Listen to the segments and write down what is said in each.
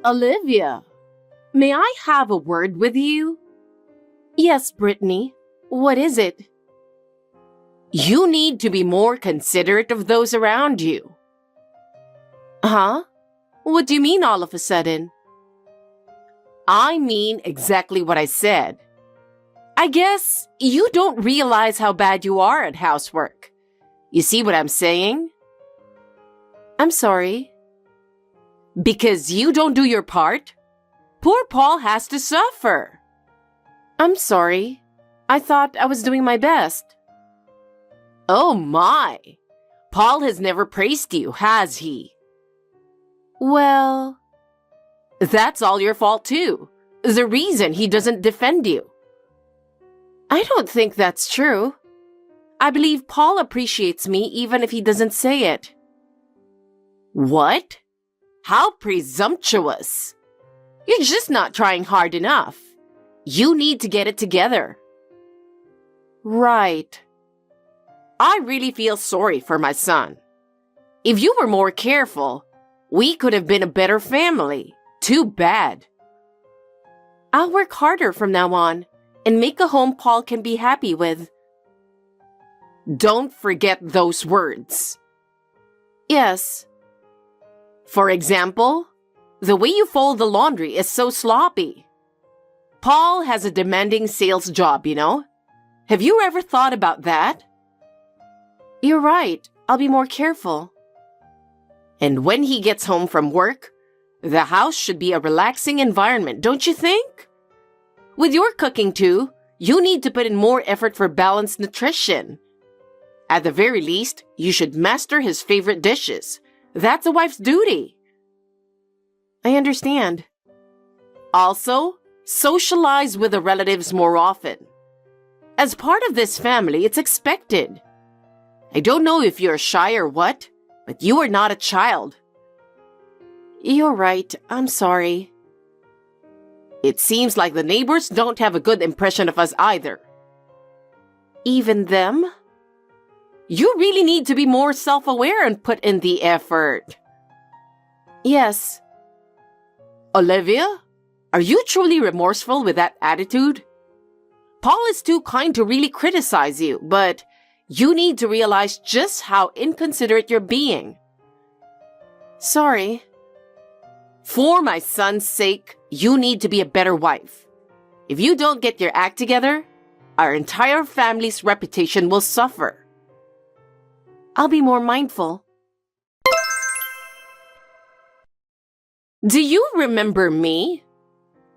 Olivia, may I have a word with you? Yes, Brittany. What is it? You need to be more considerate of those around you. Huh? What do you mean all of a sudden? I mean exactly what I said. I guess you don't realize how bad you are at housework. You see what I'm saying? I'm sorry. Because you don't do your part, poor Paul has to suffer. I'm sorry. I thought I was doing my best. Oh my! Paul has never praised you, has he? Well, that's all your fault too. The reason he doesn't defend you. I don't think that's true. I believe Paul appreciates me even if he doesn't say it. What? How presumptuous! You're just not trying hard enough. You need to get it together. Right. I really feel sorry for my son. If you were more careful, we could have been a better family. Too bad. I'll work harder from now on and make a home Paul can be happy with. Don't forget those words. Yes. For example, the way you fold the laundry is so sloppy. Paul has a demanding sales job, you know? Have you ever thought about that? You're right. I'll be more careful. And when he gets home from work, the house should be a relaxing environment, don't you think? With your cooking too, you need to put in more effort for balanced nutrition. At the very least, you should master his favorite dishes. That's a wife's duty. I understand. Also, socialize with the relatives more often. As part of this family, it's expected. I don't know if you're shy or what, but you are not a child. You're right. I'm sorry. It seems like the neighbors don't have a good impression of us either. Even them? You really need to be more self-aware and put in the effort. Yes. Olivia, are you truly remorseful with that attitude? Paul is too kind to really criticize you, but you need to realize just how inconsiderate you're being. Sorry. For my son's sake, you need to be a better wife. If you don't get your act together, our entire family's reputation will suffer. I'll be more mindful. Do you remember me?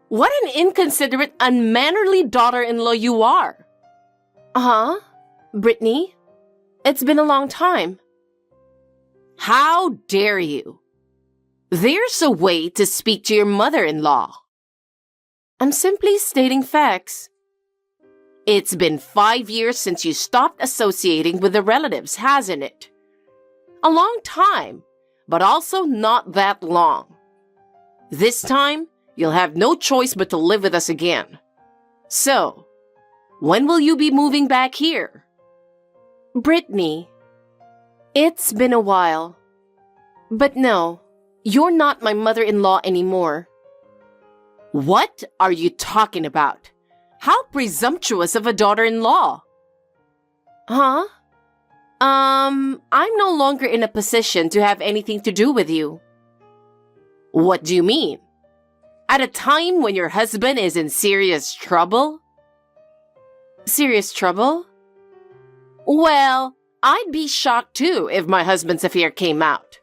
What an inconsiderate, unmannerly daughter-in-law you are. Uh-huh. Brittany, it's been a long time. How dare you? There's a way to speak to your mother-in-law. I'm simply stating facts. It's been 5 years since you stopped associating with the relatives, hasn't it? A long time, but also not that long. This time, you'll have no choice but to live with us again. So, when will you be moving back here? Brittany, it's been a while. But no, you're not my mother-in-law anymore. What are you talking about? How presumptuous of a daughter-in-law. Huh? I'm no longer in a position to have anything to do with you. What do you mean? At a time when your husband is in serious trouble? Serious trouble? Well, I'd be shocked too if my husband's affair came out.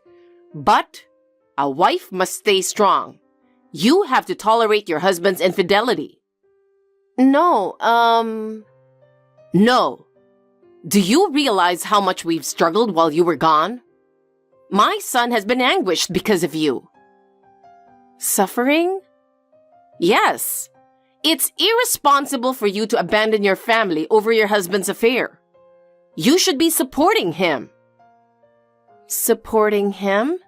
But a wife must stay strong. You have to tolerate your husband's infidelity. No. No. Do you realize how much we've struggled while you were gone? My son has been anguished because of you. Suffering? Yes. It's irresponsible for you to abandon your family over your husband's affair. You should be supporting him. Supporting him?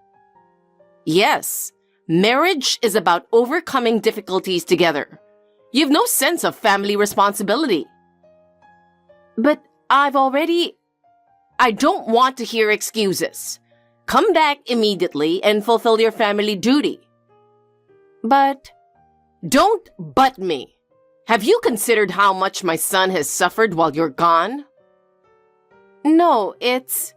Yes. Marriage is about overcoming difficulties together. You have no sense of family responsibility. But I don't want to hear excuses. Come back immediately and fulfill your family duty. But don't but me. Have you considered how much my son has suffered while you're gone? No, it's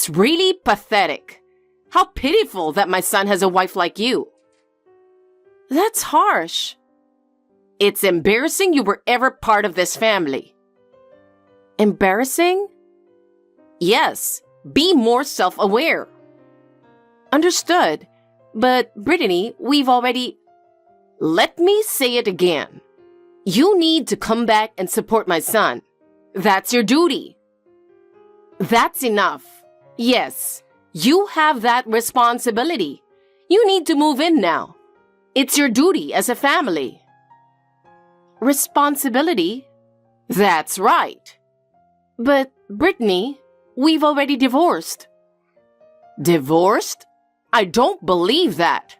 really pathetic. How pitiful that my son has a wife like you. That's harsh. It's embarrassing you were ever part of this family. Embarrassing? Yes, be more self-aware. Understood. But, Brittany, we've already... Let me say it again. You need to come back and support my son. That's your duty. That's enough. Yes, you have that responsibility. You need to move in now. It's your duty as a family. Responsibility? That's right. But, Brittany, we've already divorced. Divorced? I don't believe that.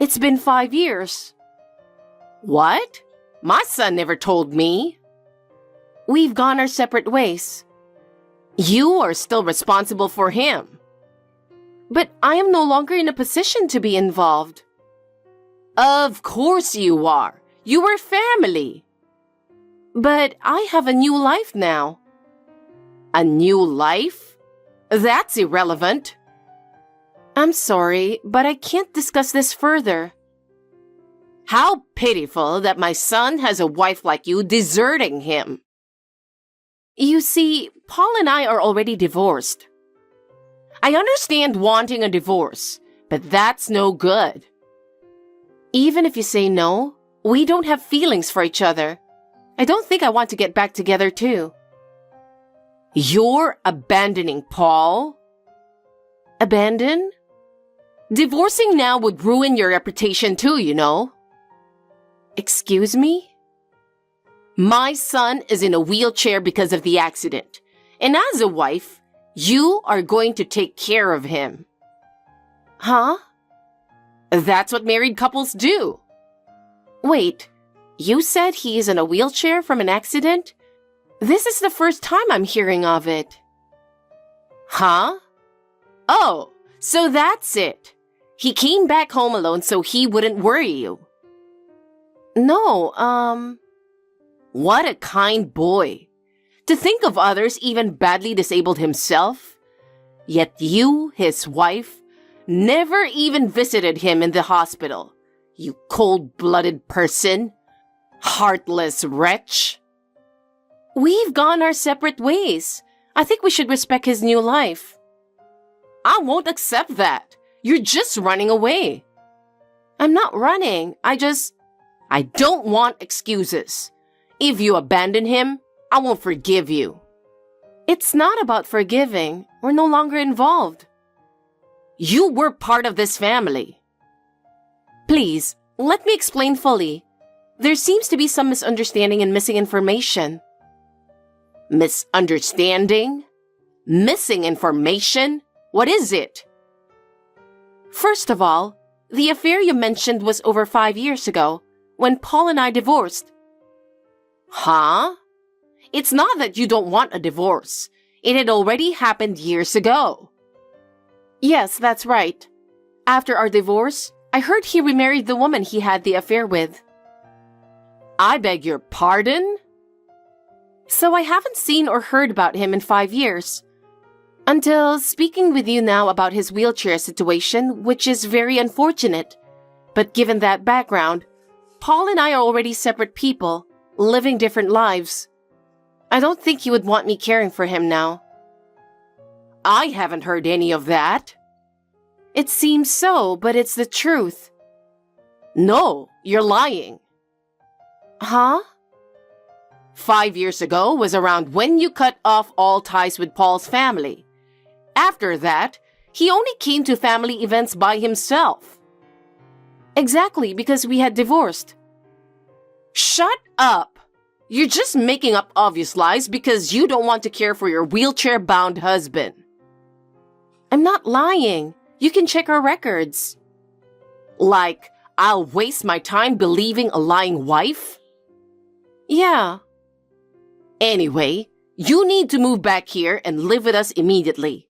It's been 5 years. What? My son never told me. We've gone our separate ways. You are still responsible for him. But I am no longer in a position to be involved. Of course you are. You were family. But I have a new life now. A new life? That's irrelevant. I'm sorry, but I can't discuss this further. How pitiful that my son has a wife like you deserting him. You see, Paul and I are already divorced. I understand wanting a divorce, but that's no good. Even if you say no, we don't have feelings for each other. I don't think I want to get back together too. You're abandoning Paul? Abandon? Divorcing now would ruin your reputation too, you know. Excuse me? My son is in a wheelchair because of the accident. And as a wife, you are going to take care of him. Huh? That's what married couples do. Wait, you said he is in a wheelchair from an accident? This is the first time I'm hearing of it. Huh? Oh, so that's it. He came back home alone so he wouldn't worry you. No, What a kind boy. To think of others even badly disabled himself. Yet you, his wife, never even visited him in the hospital. You cold-blooded person. Heartless wretch. We've gone our separate ways. I think we should respect his new life. I won't accept that. You're just running away. I'm not running. I don't want excuses. If you abandon him, I won't forgive you. It's not about forgiving. We're no longer involved. You were part of this family. Please, let me explain fully. There seems to be some misunderstanding and missing information. Misunderstanding? Missing information? What is it? First of all, the affair you mentioned was over 5 years ago, when Paul and I divorced. Huh? It's not that you don't want a divorce. It had already happened years ago. Yes, that's right. After our divorce, I heard he remarried the woman he had the affair with. I beg your pardon? So I haven't seen or heard about him in 5 years. Until speaking with you now about his wheelchair situation, which is very unfortunate. But given that background, Paul and I are already separate people, living different lives. I don't think you would want me caring for him now. I haven't heard any of that. It seems so, but it's the truth. No, you're lying. Huh? 5 years ago was around when you cut off all ties with Paul's family. After that, he only came to family events by himself. Exactly, because we had divorced. Shut up! You're just making up obvious lies because you don't want to care for your wheelchair-bound husband. I'm not lying. You can check our records. Like, I'll waste my time believing a lying wife? Yeah. Anyway, you need to move back here and live with us immediately.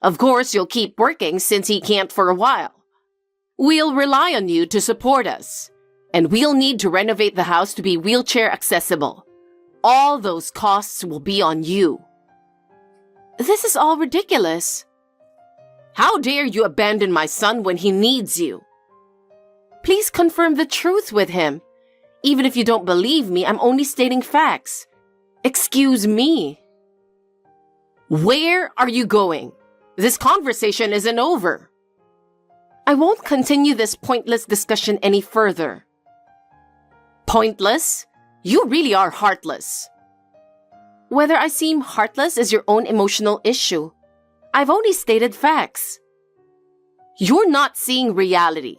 Of course, you'll keep working since he can't for a while. We'll rely on you to support us, and we'll need to renovate the house to be wheelchair accessible. All those costs will be on you." This is all ridiculous. How dare you abandon my son when he needs you? Please confirm the truth with him. Even if you don't believe me, I'm only stating facts. Excuse me. Where are you going? This conversation isn't over. I won't continue this pointless discussion any further. Pointless? You really are heartless. Whether I seem heartless is your own emotional issue. I've only stated facts. You're not seeing reality.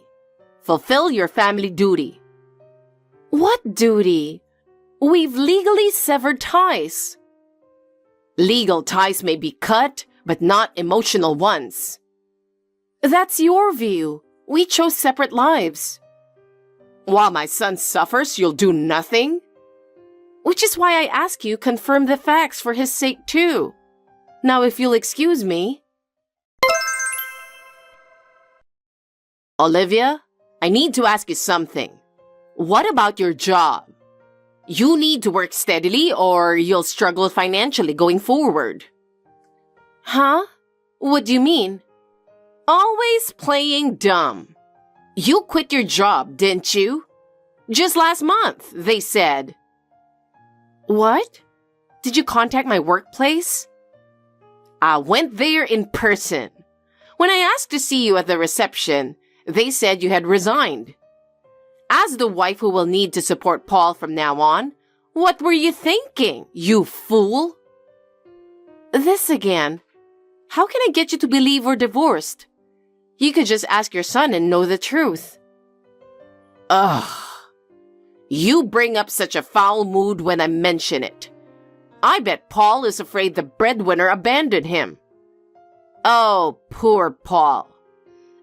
Fulfill your family duty. What duty? We've legally severed ties. Legal ties may be cut, but not emotional ones. That's your view. We chose separate lives. While my son suffers, you'll do nothing? Which is why I ask you confirm the facts for his sake too. Now if you'll excuse me. Olivia, I need to ask you something. What about your job? You need to work steadily or you'll struggle financially going forward. Huh? What do you mean? Always playing dumb. You quit your job, didn't you? Just last month, they said. What? Did you contact my workplace? I went there in person. When I asked to see you at the reception, they said you had resigned. As the wife who will need to support Paul from now on, what were you thinking, you fool? This again. How can I get you to believe we're divorced? You could just ask your son and know the truth. Ugh. You bring up such a foul mood when I mention it. I bet Paul is afraid the breadwinner abandoned him. Oh, poor Paul.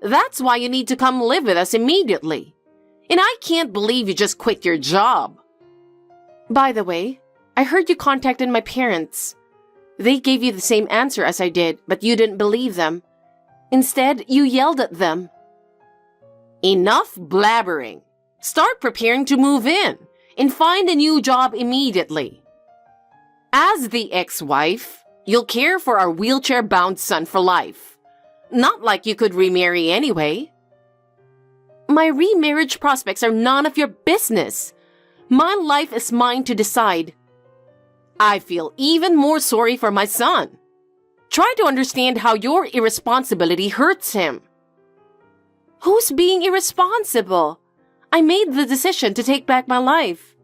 That's why you need to come live with us immediately. And I can't believe you just quit your job. By the way, I heard you contacted my parents. They gave you the same answer as I did, but you didn't believe them. Instead, you yelled at them. Enough blabbering. Start preparing to move in and find a new job immediately. As the ex-wife, you'll care for our wheelchair-bound son for life. Not like you could remarry anyway. My remarriage prospects are none of your business. My life is mine to decide. I feel even more sorry for my son. Try to understand how your irresponsibility hurts him. Who's being irresponsible? I made the decision to take back my life.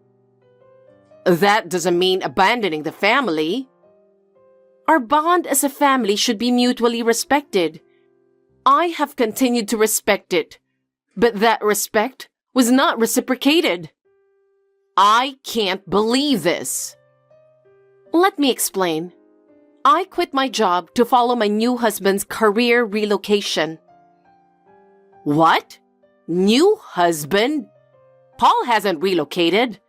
That doesn't mean abandoning the family. Our bond as a family should be mutually respected. I have continued to respect it, but that respect was not reciprocated. I can't believe this. Let me explain. I quit my job to follow my new husband's career relocation. What? New husband? Paul hasn't relocated.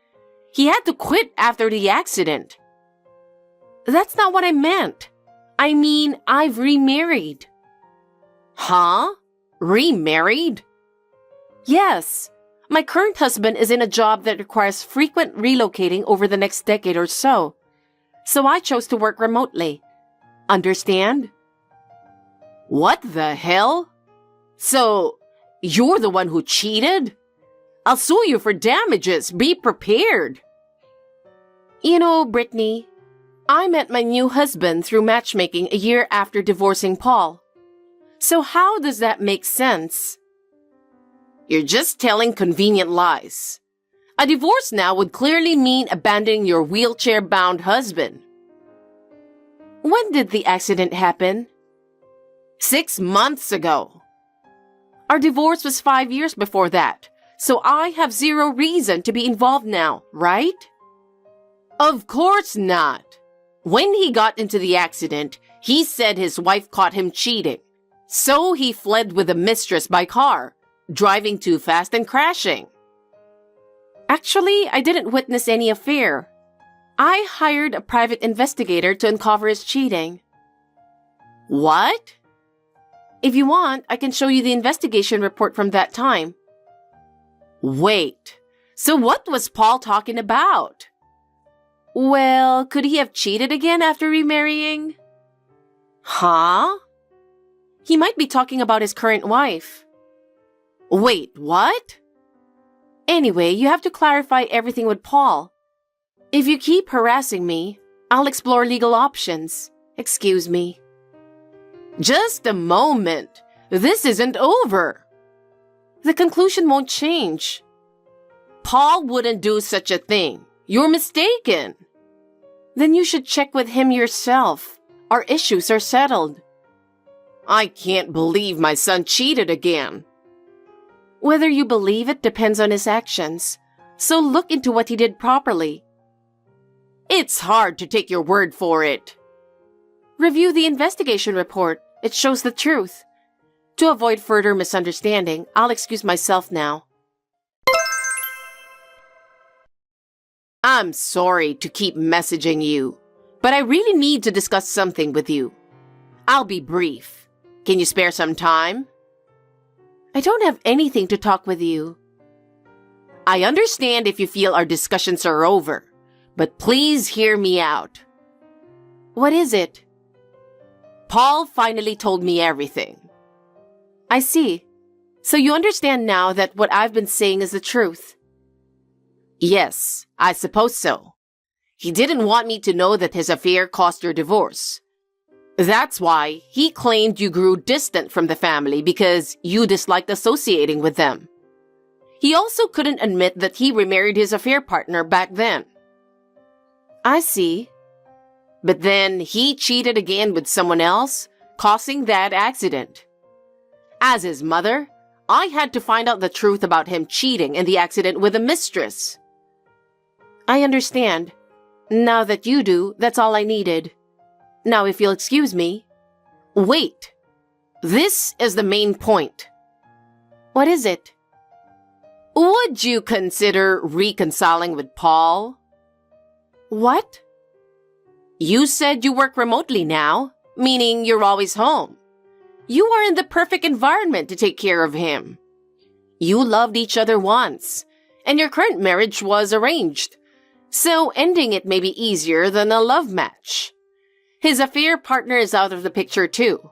He had to quit after the accident. That's not what I meant. I mean, I've remarried. Huh? Remarried? Yes. My current husband is in a job that requires frequent relocating over the next decade or so. So I chose to work remotely. Understand? What the hell? So, you're the one who cheated? I'll sue you for damages. Be prepared. You know, Brittany, I met my new husband through matchmaking a year after divorcing Paul. So how does that make sense? You're just telling convenient lies. A divorce now would clearly mean abandoning your wheelchair-bound husband. When did the accident happen? 6 months ago. Our divorce was 5 years before that, so I have zero reason to be involved now, right? Of course not. When he got into the accident, he said his wife caught him cheating. So he fled with the mistress by car, driving too fast and crashing. Actually, I didn't witness any affair. I hired a private investigator to uncover his cheating. What? If you want, I can show you the investigation report from that time. Wait, so what was Paul talking about? Well, could he have cheated again after remarrying? Huh? He might be talking about his current wife. Wait, what? Anyway, you have to clarify everything with Paul. If you keep harassing me, I'll explore legal options. Excuse me. Just a moment. This isn't over. The conclusion won't change. Paul wouldn't do such a thing. You're mistaken. Then you should check with him yourself. Our issues are settled. I can't believe my son cheated again. Whether you believe it depends on his actions, so look into what he did properly. It's hard to take your word for it. Review the investigation report. It shows the truth. To avoid further misunderstanding, I'll excuse myself now. I'm sorry to keep messaging you, but I really need to discuss something with you. I'll be brief. Can you spare some time? I don't have anything to talk with you. I understand if you feel our discussions are over, but please hear me out. What is it? Paul finally told me everything. I see. So you understand now that what I've been saying is the truth? Yes, I suppose so. He didn't want me to know that his affair caused your divorce. That's why he claimed you grew distant from the family because you disliked associating with them. He also couldn't admit that he remarried his affair partner back then. I see. But then he cheated again with someone else, causing that accident. As his mother, I had to find out the truth about him cheating and the accident with a mistress. I understand. Now that you do, that's all I needed. Now, if you'll excuse me. Wait. This is the main point. What is it? Would you consider reconciling with Paul? What? You said you work remotely now, meaning you're always home. You are in the perfect environment to take care of him. You loved each other once, and your current marriage was arranged, so ending it may be easier than a love match. His affair partner is out of the picture too.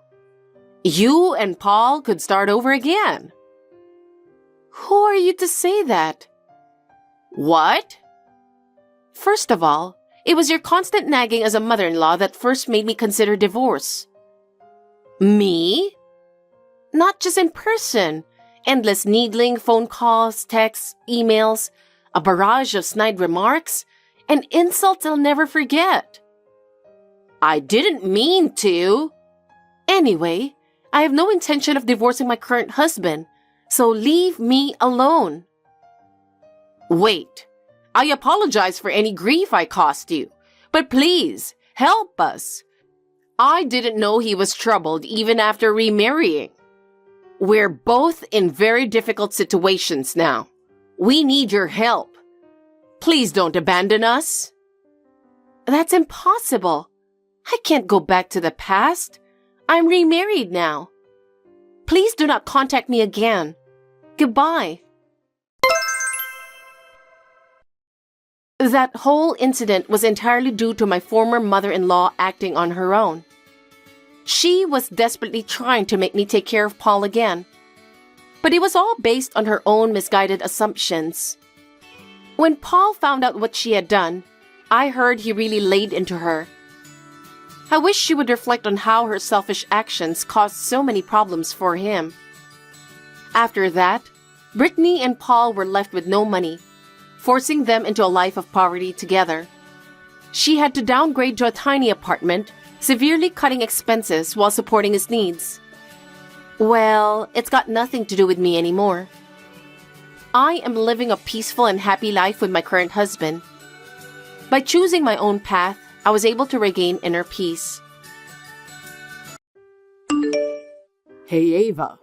You and Paul could start over again. Who are you to say that? What? First of all, it was your constant nagging as a mother-in-law that first made me consider divorce. Me? Not just in person. Endless needling, phone calls, texts, emails, a barrage of snide remarks, and insults I'll never forget. I didn't mean to. Anyway, I have no intention of divorcing my current husband, so leave me alone. Wait, I apologize for any grief I caused you, but please, help us. I didn't know he was troubled even after remarrying. We're both in very difficult situations now. We need your help. Please don't abandon us. That's impossible. I can't go back to the past. I'm remarried now. Please do not contact me again. Goodbye. That whole incident was entirely due to my former mother-in-law acting on her own. She was desperately trying to make me take care of Paul again. But it was all based on her own misguided assumptions. When Paul found out what she had done, I heard he really laid into her. I wish she would reflect on how her selfish actions caused so many problems for him. After that, Brittany and Paul were left with no money, forcing them into a life of poverty together. She had to downgrade to a tiny apartment, severely cutting expenses while supporting his needs. Well, it's got nothing to do with me anymore. I am living a peaceful and happy life with my current husband. By choosing my own path, I was able to regain inner peace. Hey Ava,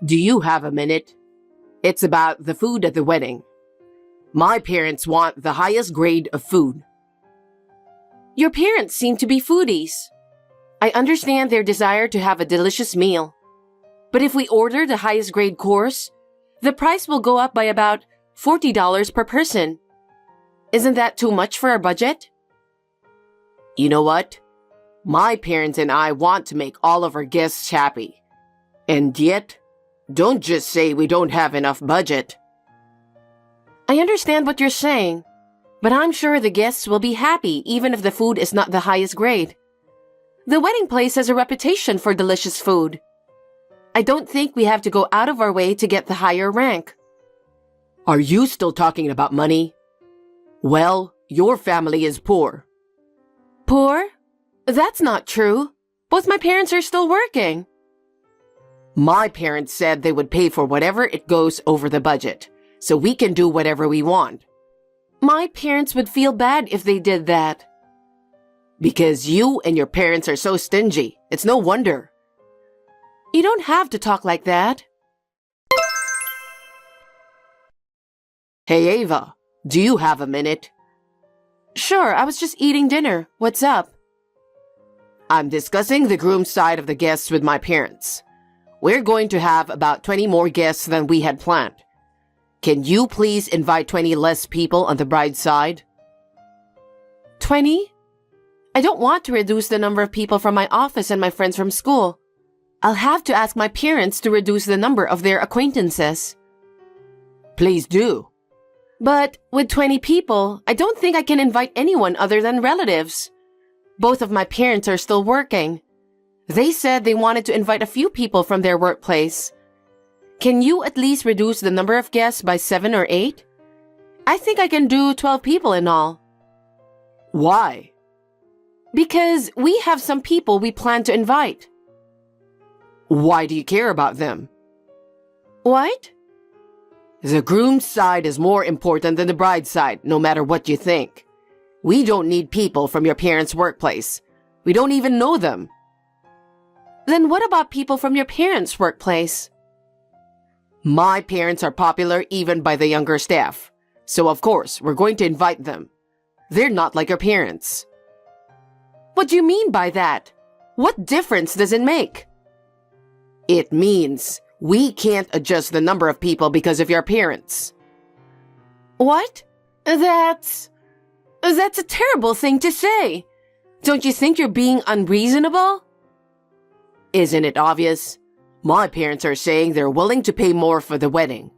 do you have a minute? It's about the food at the wedding. My parents want the highest grade of food. Your parents seem to be foodies. I understand their desire to have a delicious meal, But if we order the highest grade course, the price will go up by about $40 per person. Isn't that too much for our budget? You know what? My parents and I want to make all of our guests happy. And yet, don't just say we don't have enough budget. I understand what you're saying, but I'm sure the guests will be happy even if the food is not the highest grade. The wedding place has a reputation for delicious food. I don't think we have to go out of our way to get the higher rank. Are you still talking about money? Well, your family is poor. Poor? That's not true. Both my parents are still working. My parents said they would pay for whatever it goes over the budget, so we can do whatever we want. My parents would feel bad if they did that. Because you and your parents are so stingy. It's no wonder. You don't have to talk like that. Hey, Ava, do you have a minute? Sure, I was just eating dinner. What's up? I'm discussing the groom's side of the guests with my parents. We're going to have about 20 more guests than we had planned. Can you please invite 20 less people on the bride's side? 20? I don't want to reduce the number of people from my office and my friends from school. I'll have to ask my parents to reduce the number of their acquaintances. Please do. But with 20 people, I don't think I can invite anyone other than relatives. Both of my parents are still working. They said they wanted to invite a few people from their workplace. Can you at least reduce the number of guests by 7 or 8? I think I can do 12 people in all. Why? Because we have some people we plan to invite. Why do you care about them? What? The groom's side is more important than the bride's side, no matter what you think. We don't need people from your parents' workplace. We don't even know them. Then what about people from your parents' workplace? My parents are popular even by the younger staff. So of course, we're going to invite them. They're not like your parents. What do you mean by that? What difference does it make? It means we can't adjust the number of people because of your parents. What? That's a terrible thing to say. Don't you think you're being unreasonable? Isn't it obvious? My parents are saying they're willing to pay more for the wedding.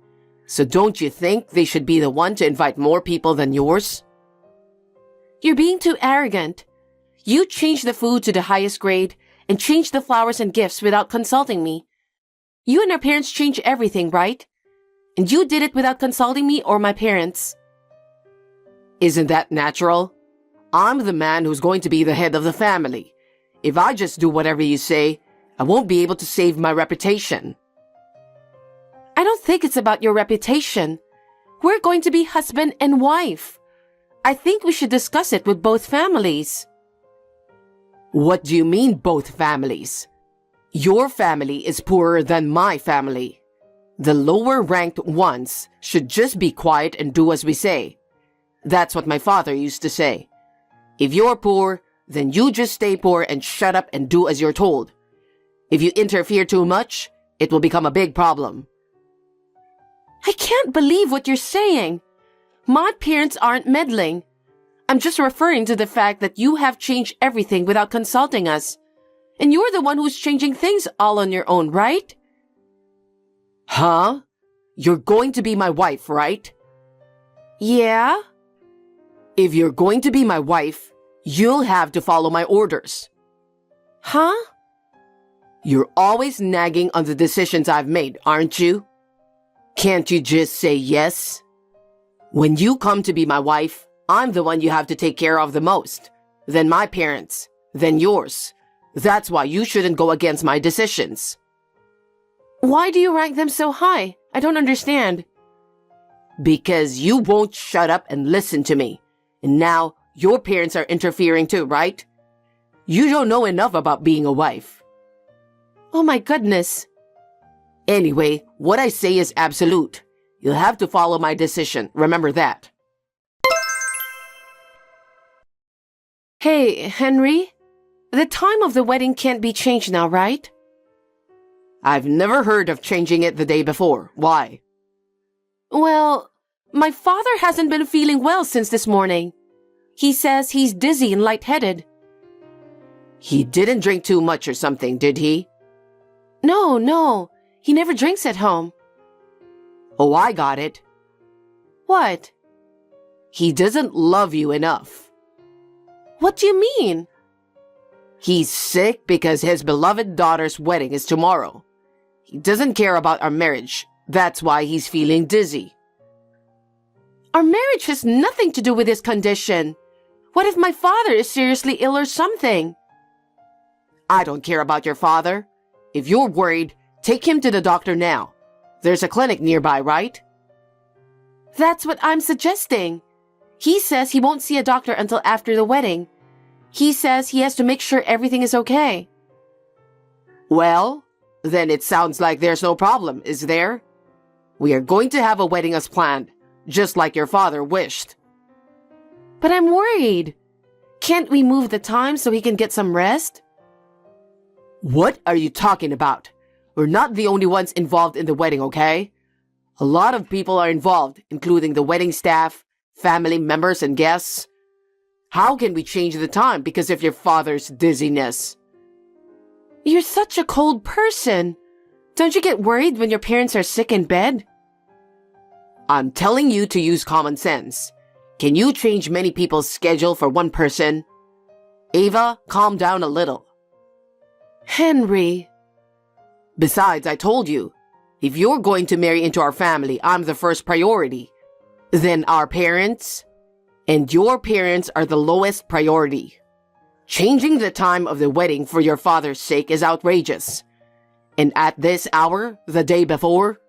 So don't you think they should be the one to invite more people than yours? You're being too arrogant. You changed the food to the highest grade and changed the flowers and gifts without consulting me. You and our parents change everything, right? And you did it without consulting me or my parents. Isn't that natural? I'm the man who's going to be the head of the family. If I just do whatever you say, I won't be able to save my reputation. I don't think it's about your reputation. We're going to be husband and wife. I think we should discuss it with both families. What do you mean, both families? Your family is poorer than my family. The lower-ranked ones should just be quiet and do as we say. That's what my father used to say. If you're poor, then you just stay poor and shut up and do as you're told. If you interfere too much, it will become a big problem. I can't believe what you're saying. My parents aren't meddling. I'm just referring to the fact that you have changed everything without consulting us. And you're the one who's changing things all on your own, right? Huh? You're going to be my wife, right? Yeah? If you're going to be my wife, you'll have to follow my orders. Huh? You're always nagging on the decisions I've made, aren't you? Can't you just say yes? When you come to be my wife, I'm the one you have to take care of the most. Then my parents. Then yours. That's why you shouldn't go against my decisions. Why do you rank them so high? I don't understand. Because you won't shut up and listen to me. And now your parents are interfering too, right? You don't know enough about being a wife. Oh my goodness. Anyway, what I say is absolute. You'll have to follow my decision. Remember that. Hey, Henry. The time of the wedding can't be changed now, right? I've never heard of changing it the day before. Why? Well, my father hasn't been feeling well since this morning. He says he's dizzy and lightheaded. He didn't drink too much or something, did he? No. He never drinks at home. Oh, I got it. What? He doesn't love you enough. What do you mean? He's sick because his beloved daughter's wedding is tomorrow. He doesn't care about our marriage. That's why he's feeling dizzy. Our marriage has nothing to do with his condition. What if my father is seriously ill or something? I don't care about your father. If you're worried, take him to the doctor now. There's a clinic nearby, right? That's what I'm suggesting. He says he won't see a doctor until after the wedding. He says he has to make sure everything is okay. Well, then it sounds like there's no problem, is there? We are going to have a wedding as planned, just like your father wished. But I'm worried. Can't we move the time so he can get some rest? What are you talking about? We're not the only ones involved in the wedding, okay? A lot of people are involved, including the wedding staff, family members, and guests. How can we change the time because of your father's dizziness? You're such a cold person. Don't you get worried when your parents are sick in bed? I'm telling you to use common sense. Can you change many people's schedule for one person? Ava, calm down a little. Henry. Besides, I told you, if you're going to marry into our family, I'm the first priority. Then our parents and your parents are the lowest priority. Changing the time of the wedding for your father's sake is outrageous. And at this hour, the day before?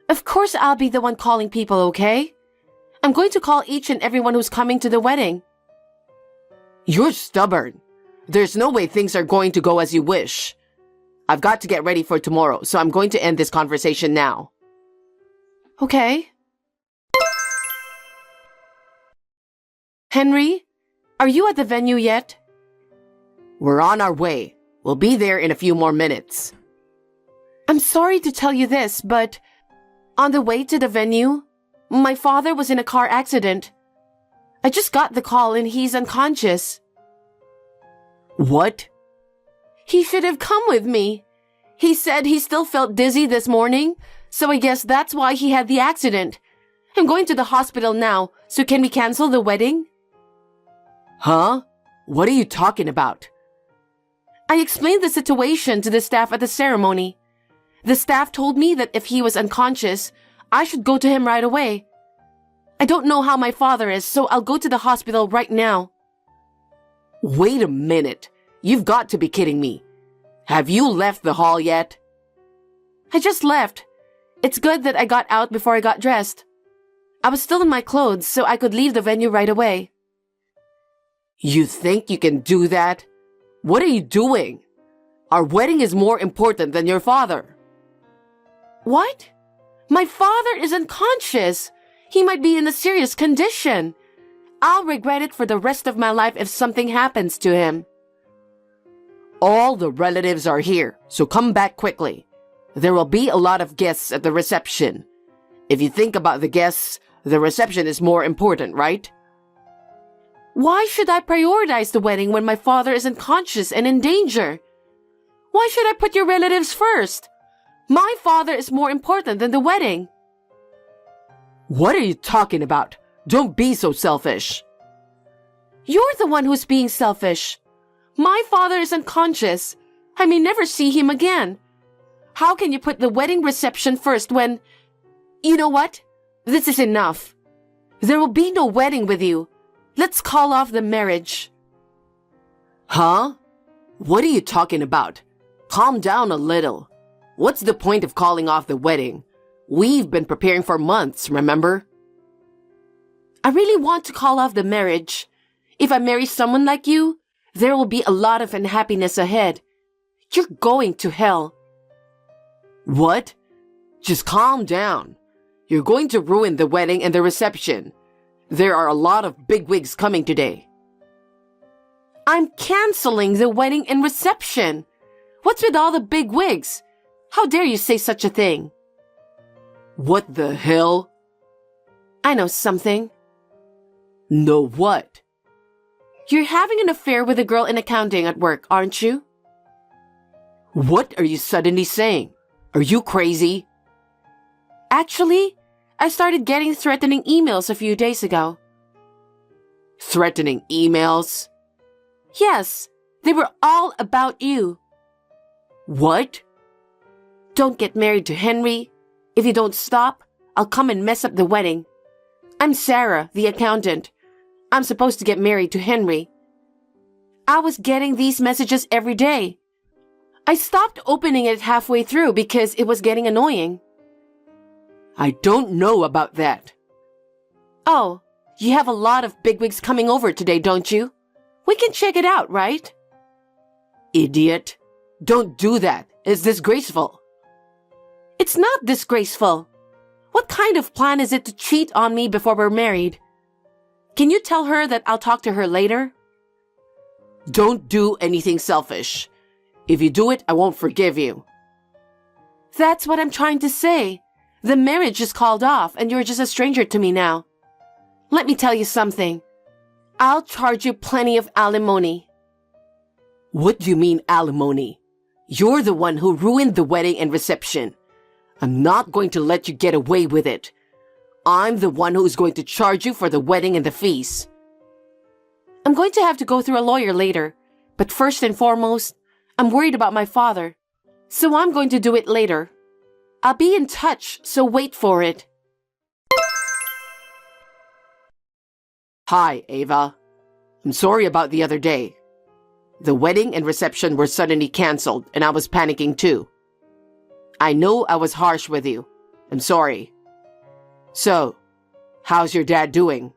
Of course I'll be the one calling people, okay? I'm going to call each and everyone who's coming to the wedding. You're stubborn. There's no way things are going to go as you wish. I've got to get ready for tomorrow, so I'm going to end this conversation now. Okay. Henry, are you at the venue yet? We're on our way. We'll be there in a few more minutes. I'm sorry to tell you this, but on the way to the venue, my father was in a car accident. I just got the call and he's unconscious. What? He should have come with me. He said he still felt dizzy this morning, so I guess that's why he had the accident. I'm going to the hospital now, so can we cancel the wedding? Huh? What are you talking about? I explained the situation to the staff at the ceremony. The staff told me that if he was unconscious, I should go to him right away. I don't know how my father is, so I'll go to the hospital right now. Wait a minute. You've got to be kidding me. Have you left the hall yet? I just left. It's good that I got out before I got dressed. I was still in my clothes, so I could leave the venue right away. You think you can do that? What are you doing? Our wedding is more important than your father. What? My father is unconscious. He might be in a serious condition. I'll regret it for the rest of my life if something happens to him. All the relatives are here, so come back quickly. There will be a lot of guests at the reception. If you think about the guests, the reception is more important, right? Why should I prioritize the wedding when my father is unconscious and in danger? Why should I put your relatives first? My father is more important than the wedding. What are you talking about? Don't be so selfish. You're the one who's being selfish. My father is unconscious. I may never see him again. How can you put the wedding reception first when... You know what? This is enough. There will be no wedding with you. Let's call off the marriage. Huh? What are you talking about? Calm down a little. What's the point of calling off the wedding? We've been preparing for months, remember? I really want to call off the marriage. If I marry someone like you, there will be a lot of unhappiness ahead. You're going to hell. What? Just calm down. You're going to ruin the wedding and the reception. There are a lot of bigwigs coming today. I'm canceling the wedding and reception. What's with all the big wigs? How dare you say such a thing? What the hell? I know something. Know what? You're having an affair with a girl in accounting at work, aren't you? What are you suddenly saying? Are you crazy? Actually, I started getting threatening emails a few days ago. Threatening emails? Yes, they were all about you. What? Don't get married to Henry. If you don't stop, I'll come and mess up the wedding. I'm Sarah, the accountant. I'm supposed to get married to Henry. I was getting these messages every day. I stopped opening it halfway through because it was getting annoying. I don't know about that. Oh, you have a lot of bigwigs coming over today, don't you? We can check it out, right? Idiot. Don't do that. It's disgraceful. It's not disgraceful. What kind of plan is it to cheat on me before we're married? Can you tell her that I'll talk to her later? Don't do anything selfish. If you do it, I won't forgive you. That's what I'm trying to say. The marriage is called off and you're just a stranger to me now. Let me tell you something. I'll charge you plenty of alimony. What do you mean alimony? You're the one who ruined the wedding and reception. I'm not going to let you get away with it. I'm the one who's going to charge you for the wedding and the fees. I'm going to have to go through a lawyer later, but first and foremost, I'm worried about my father, so I'm going to do it later. I'll be in touch, so wait for it. Hi, Ava. I'm sorry about the other day. The wedding and reception were suddenly canceled, and I was panicking too. I know I was harsh with you. I'm sorry. So, how's your dad doing?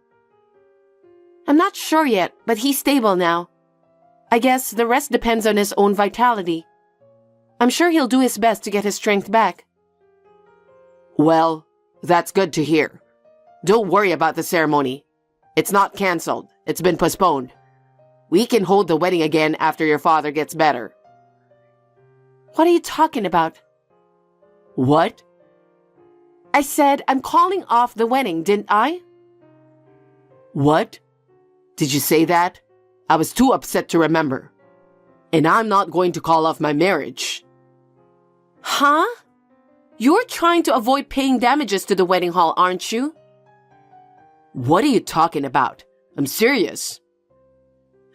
I'm not sure yet, but he's stable now. I guess the rest depends on his own vitality. I'm sure he'll do his best to get his strength back. Well, that's good to hear. Don't worry about the ceremony. It's not canceled. It's been postponed. We can hold the wedding again after your father gets better. What are you talking about? What? I said I'm calling off the wedding, didn't I? What? Did you say that? I was too upset to remember. And I'm not going to call off my marriage. Huh? You're trying to avoid paying damages to the wedding hall, aren't you? What are you talking about? I'm serious.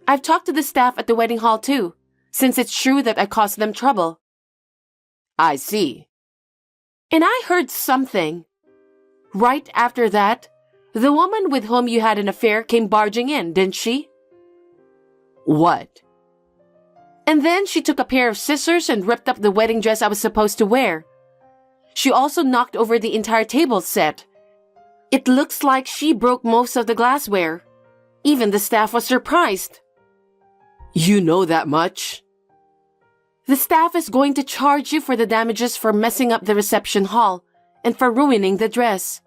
I've talked to the staff at the wedding hall too, since it's true that I caused them trouble. I see. And I heard something. Right after that, the woman with whom you had an affair came barging in, didn't she? What? And then she took a pair of scissors and ripped up the wedding dress I was supposed to wear. She also knocked over the entire table set. It looks like she broke most of the glassware. Even the staff was surprised. You know that much? The staff is going to charge you for the damages for messing up the reception hall and for ruining the dress.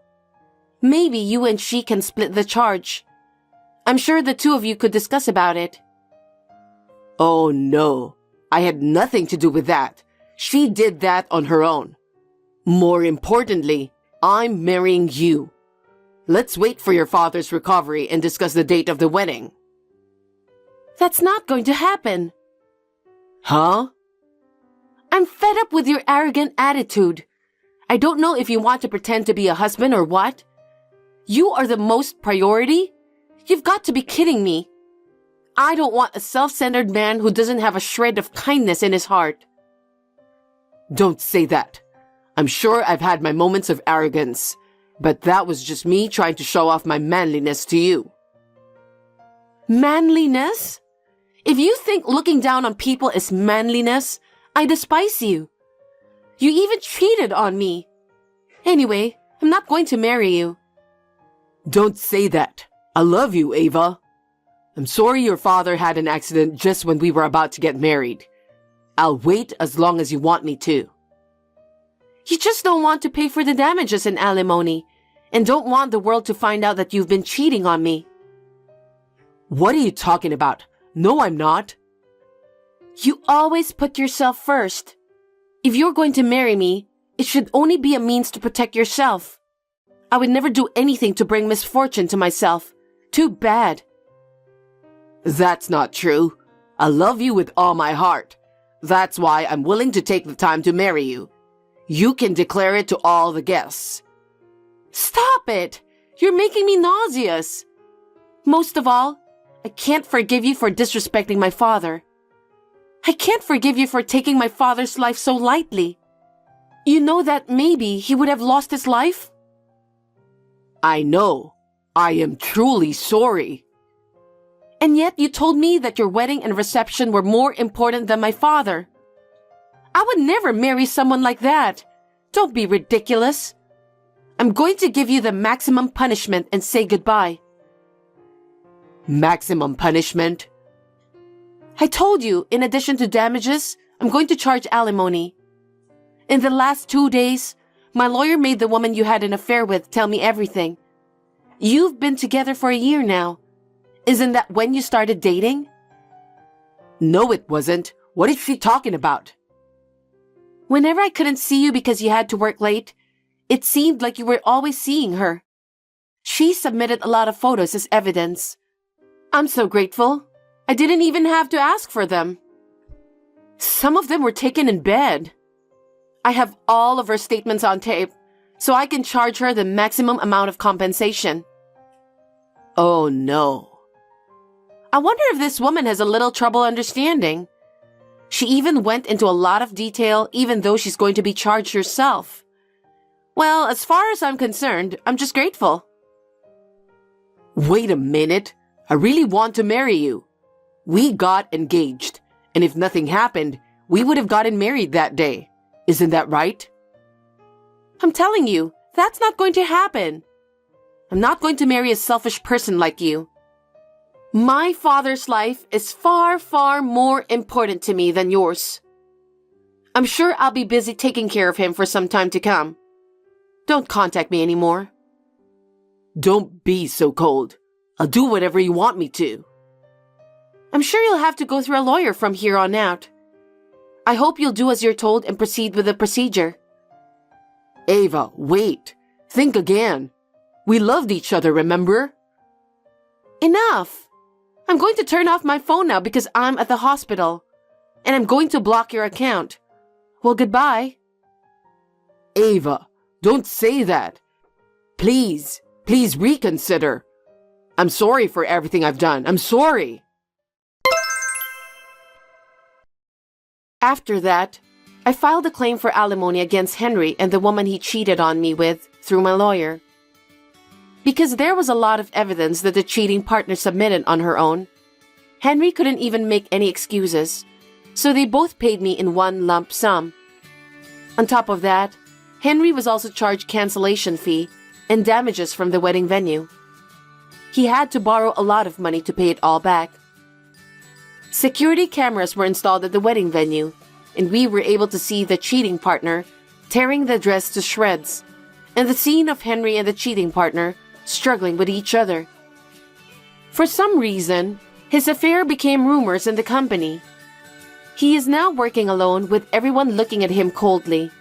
Maybe you and she can split the charge. I'm sure the two of you could discuss about it. Oh no, I had nothing to do with that. She did that on her own. More importantly, I'm marrying you. Let's wait for your father's recovery and discuss the date of the wedding. That's not going to happen. Huh? I'm fed up with your arrogant attitude. I don't know if you want to pretend to be a husband or what. You are the most priority? You've got to be kidding me. I don't want a self-centered man who doesn't have a shred of kindness in his heart. Don't say that. I'm sure I've had my moments of arrogance, but that was just me trying to show off my manliness to you. Manliness? If you think looking down on people is manliness, I despise you. You even cheated on me. Anyway, I'm not going to marry you. Don't say that. I love you, Ava. I'm sorry your father had an accident just when we were about to get married. I'll wait as long as you want me to. You just don't want to pay for the damages and alimony, and don't want the world to find out that you've been cheating on me. What are you talking about? No, I'm not. You always put yourself first. If you're going to marry me, it should only be a means to protect yourself. I would never do anything to bring misfortune to myself. Too bad. That's not true. I love you with all my heart. That's why I'm willing to take the time to marry you. You can declare it to all the guests. Stop it! You're making me nauseous. Most of all, I can't forgive you for disrespecting my father. I can't forgive you for taking my father's life so lightly. You know that maybe he would have lost his life? I know. I am truly sorry. And yet you told me that your wedding and reception were more important than my father. I would never marry someone like that. Don't be ridiculous. I'm going to give you the maximum punishment and say goodbye. Maximum punishment? I told you, in addition to damages, I'm going to charge alimony. In the last 2 days, my lawyer made the woman you had an affair with tell me everything. You've been together for a year now. Isn't that when you started dating? No, it wasn't. What is she talking about? Whenever I couldn't see you because you had to work late, it seemed like you were always seeing her. She submitted a lot of photos as evidence. I'm so grateful. I didn't even have to ask for them. Some of them were taken in bed. I have all of her statements on tape, so I can charge her the maximum amount of compensation. Oh no. I wonder if this woman has a little trouble understanding. She even went into a lot of detail even though she's going to be charged herself. Well, as far as I'm concerned, I'm just grateful. Wait a minute. I really want to marry you. We got engaged, and if nothing happened, we would have gotten married that day. Isn't that right? I'm telling you, that's not going to happen. I'm not going to marry a selfish person like you. My father's life is far, far more important to me than yours. I'm sure I'll be busy taking care of him for some time to come. Don't contact me anymore. Don't be so cold. I'll do whatever you want me to. I'm sure you'll have to go through a lawyer from here on out. I hope you'll do as you're told and proceed with the procedure. Ava, wait. Think again. We loved each other, remember? Enough! I'm going to turn off my phone now because I'm at the hospital. And I'm going to block your account. Well, goodbye. Ava, don't say that. Please reconsider. I'm sorry for everything I've done. I'm sorry. After that, I filed a claim for alimony against Henry and the woman he cheated on me with through my lawyer. Because there was a lot of evidence that the cheating partner submitted on her own, Henry couldn't even make any excuses, so they both paid me in one lump sum. On top of that, Henry was also charged cancellation fee and damages from the wedding venue. He had to borrow a lot of money to pay it all back. Security cameras were installed at the wedding venue, and we were able to see the cheating partner tearing the dress to shreds, and the scene of Henry and the cheating partner struggling with each other. For some reason, his affair became rumors in the company. He is now working alone with everyone looking at him coldly.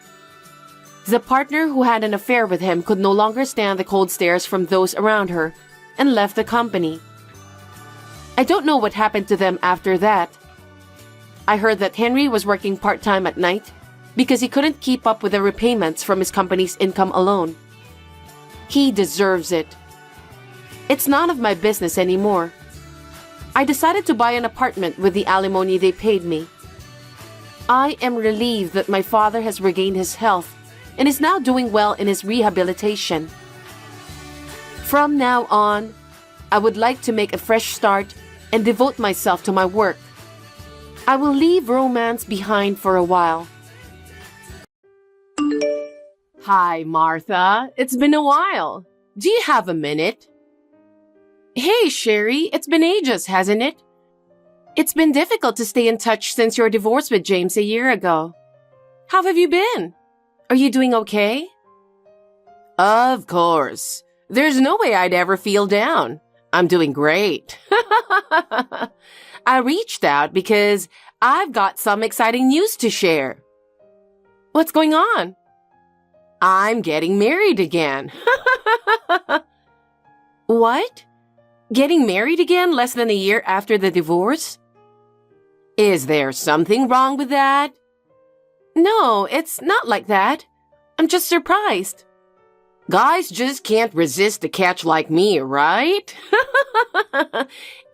The partner who had an affair with him could no longer stand the cold stares from those around her and left the company. I don't know what happened to them after that. I heard that Henry was working part-time at night because he couldn't keep up with the repayments from his company's income alone. He deserves it. It's none of my business anymore. I decided to buy an apartment with the alimony they paid me. I am relieved that my father has regained his health and is now doing well in his rehabilitation. From now on, I would like to make a fresh start and devote myself to my work. I will leave romance behind for a while. Hi, Martha. It's been a while. Do you have a minute? Hey, Sherry. It's been ages, hasn't it? It's been difficult to stay in touch since your divorce with James a year ago. How have you been? Are you doing okay? Of course. There's no way I'd ever feel down. I'm doing great. I reached out because I've got some exciting news to share. What's going on? I'm getting married again. What? Getting married again less than a year after the divorce? Is there something wrong with that? No, it's not like that. I'm just surprised. Guys just can't resist a catch like me, right?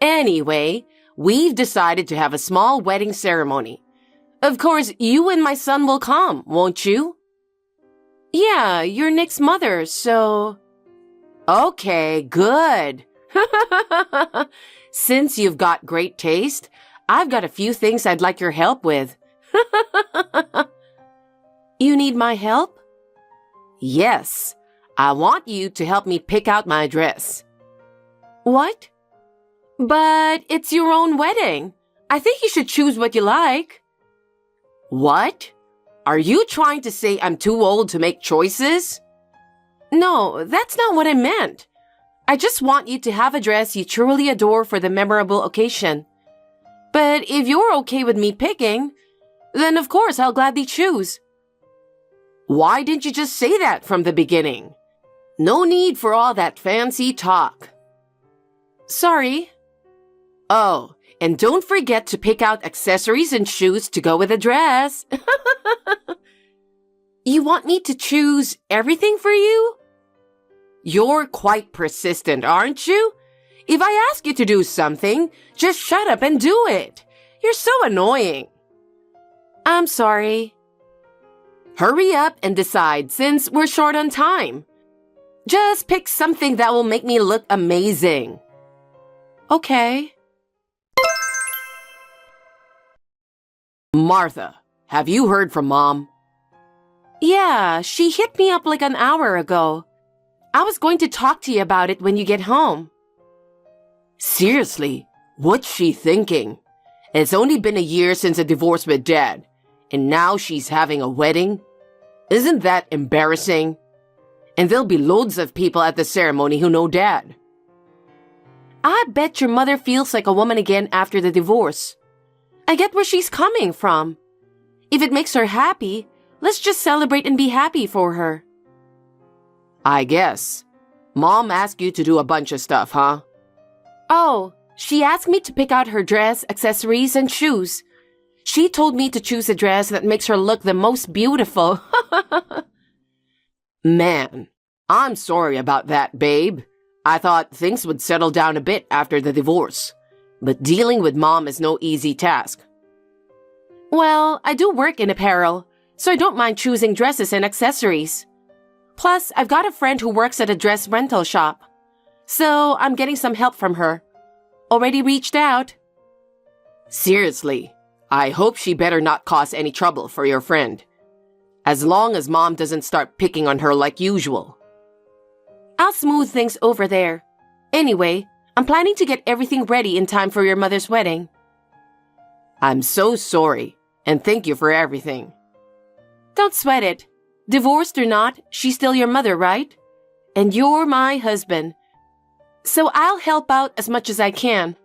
Anyway, we've decided to have a small wedding ceremony. Of course, you and my son will come, won't you? Yeah, you're Nick's mother, so... Okay, good. Since you've got great taste, I've got a few things I'd like your help with. You need my help? Yes. I want you to help me pick out my dress. What? But it's your own wedding. I think you should choose what you like. What? Are you trying to say I'm too old to make choices? No, that's not what I meant. I just want you to have a dress you truly adore for the memorable occasion. But if you're okay with me picking, then of course I'll gladly choose. Why didn't you just say that from the beginning? No need for all that fancy talk. Sorry. Oh, and don't forget to pick out accessories and shoes to go with the dress. You want me to choose everything for you? You're quite persistent, aren't you? If I ask you to do something, just shut up and do it. You're so annoying. I'm sorry. Hurry up and decide since we're short on time. Just pick something that will make me look amazing. Okay. Martha, have you heard from Mom? Yeah, she hit me up like an hour ago. I was going to talk to you about it when you get home. Seriously, what's she thinking? It's only been a year since a divorce with Dad, and now she's having a wedding? Isn't that embarrassing? And there'll be loads of people at the ceremony who know Dad. I bet your mother feels like a woman again after the divorce. I get where she's coming from. If it makes her happy, let's just celebrate and be happy for her. I guess. Mom asked you to do a bunch of stuff, huh? Oh, she asked me to pick out her dress, accessories, and shoes. She told me to choose a dress that makes her look the most beautiful. Man, I'm sorry about that, babe. I thought things would settle down a bit after the divorce. But dealing with Mom is no easy task. Well, I do work in apparel, so I don't mind choosing dresses and accessories. Plus, I've got a friend who works at a dress rental shop. So I'm getting some help from her. Already reached out. Seriously, I hope she better not cause any trouble for your friend. As long as Mom doesn't start picking on her like usual. I'll smooth things over there. Anyway, I'm planning to get everything ready in time for your mother's wedding. I'm so sorry, and thank you for everything. Don't sweat it. Divorced or not, she's still your mother, right? And you're my husband. So I'll help out as much as I can.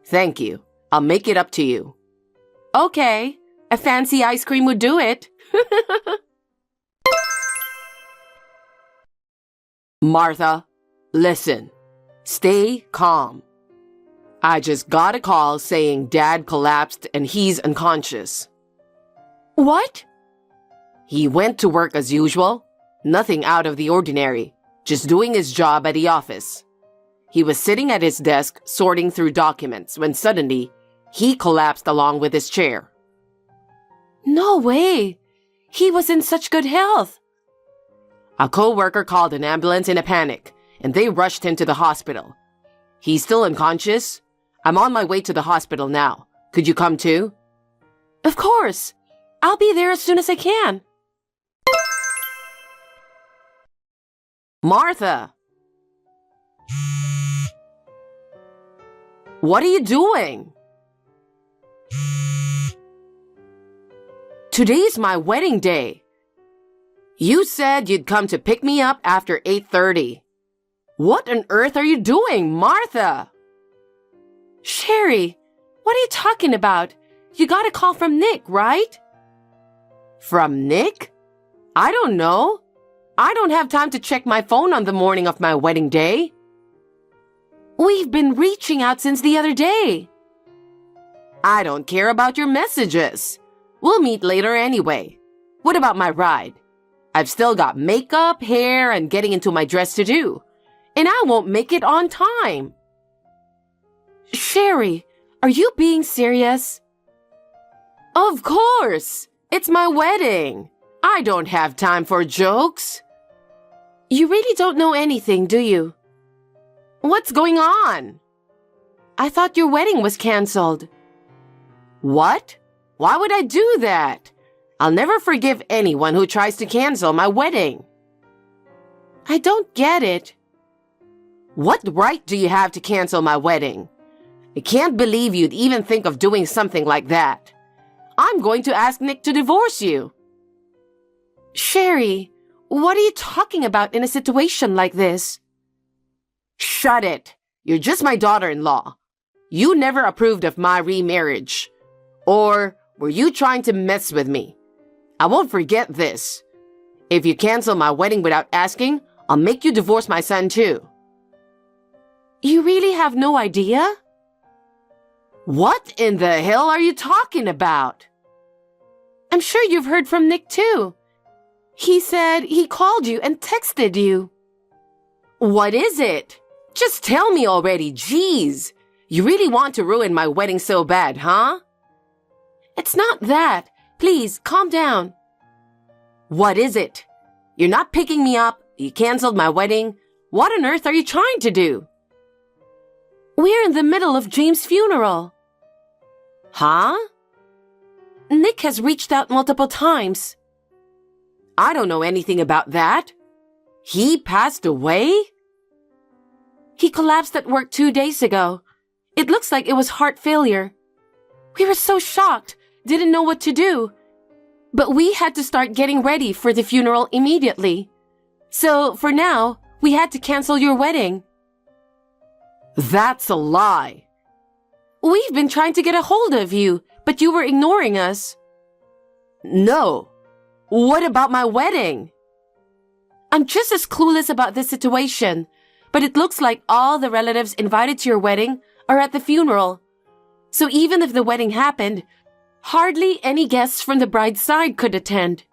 Thank you. I'll make it up to you. Okay. A fancy ice cream would do it. Martha, listen. Stay calm. I just got a call saying Dad collapsed and he's unconscious. What? He went to work as usual. Nothing out of the ordinary. Just doing his job at the office. He was sitting at his desk sorting through documents when suddenly he collapsed along with his chair. No way! He was in such good health. A co-worker called an ambulance in a panic, and they rushed him to the hospital. He's still unconscious? I'm on my way to the hospital now. Could you come too? Of course! I'll be there as soon as I can. Martha! What are you doing? Today's my wedding day. You said you'd come to pick me up after 8:30. What on earth are you doing, Martha? Sherry, What are you talking about? You got a call from Nick, right? From Nick? I don't know. I don't have time to check my phone on the morning of my wedding day. We've been reaching out since the other day. I don't care about your messages. We'll meet later anyway. What about my ride? I've still got makeup, hair, and getting into my dress to do. And I won't make it on time. Sherry, are you being serious? Of course. It's my wedding. I don't have time for jokes. You really don't know anything, do you? What's going on? I thought your wedding was canceled. What? Why would I do that? I'll never forgive anyone who tries to cancel my wedding. I don't get it. What right do you have to cancel my wedding? I can't believe you'd even think of doing something like that. I'm going to ask Nick to divorce you. Sherry, what are you talking about in a situation like this? Shut it. You're just my daughter-in-law. You never approved of my remarriage. Or were you trying to mess with me? I won't forget this. If you cancel my wedding without asking, I'll make you divorce my son too. You really have no idea? What in the hell are you talking about? I'm sure you've heard from Nick too. He said he called you and texted you. What is it? Just tell me already, jeez. You really want to ruin my wedding so bad, huh? It's not that. Please, calm down. What is it? You're not picking me up. You canceled my wedding. What on earth are you trying to do? We're in the middle of James' funeral. Huh? Nick has reached out multiple times. I don't know anything about that. He passed away? He collapsed at work 2 days ago. It looks like it was heart failure. We were so shocked, didn't know what to do. But we had to start getting ready for the funeral immediately. So, for now, we had to cancel your wedding. That's a lie. We've been trying to get a hold of you, but you were ignoring us. No. What about my wedding? I'm just as clueless about this situation, but it looks like all the relatives invited to your wedding are at the funeral. So even if the wedding happened, hardly any guests from the bride's side could attend.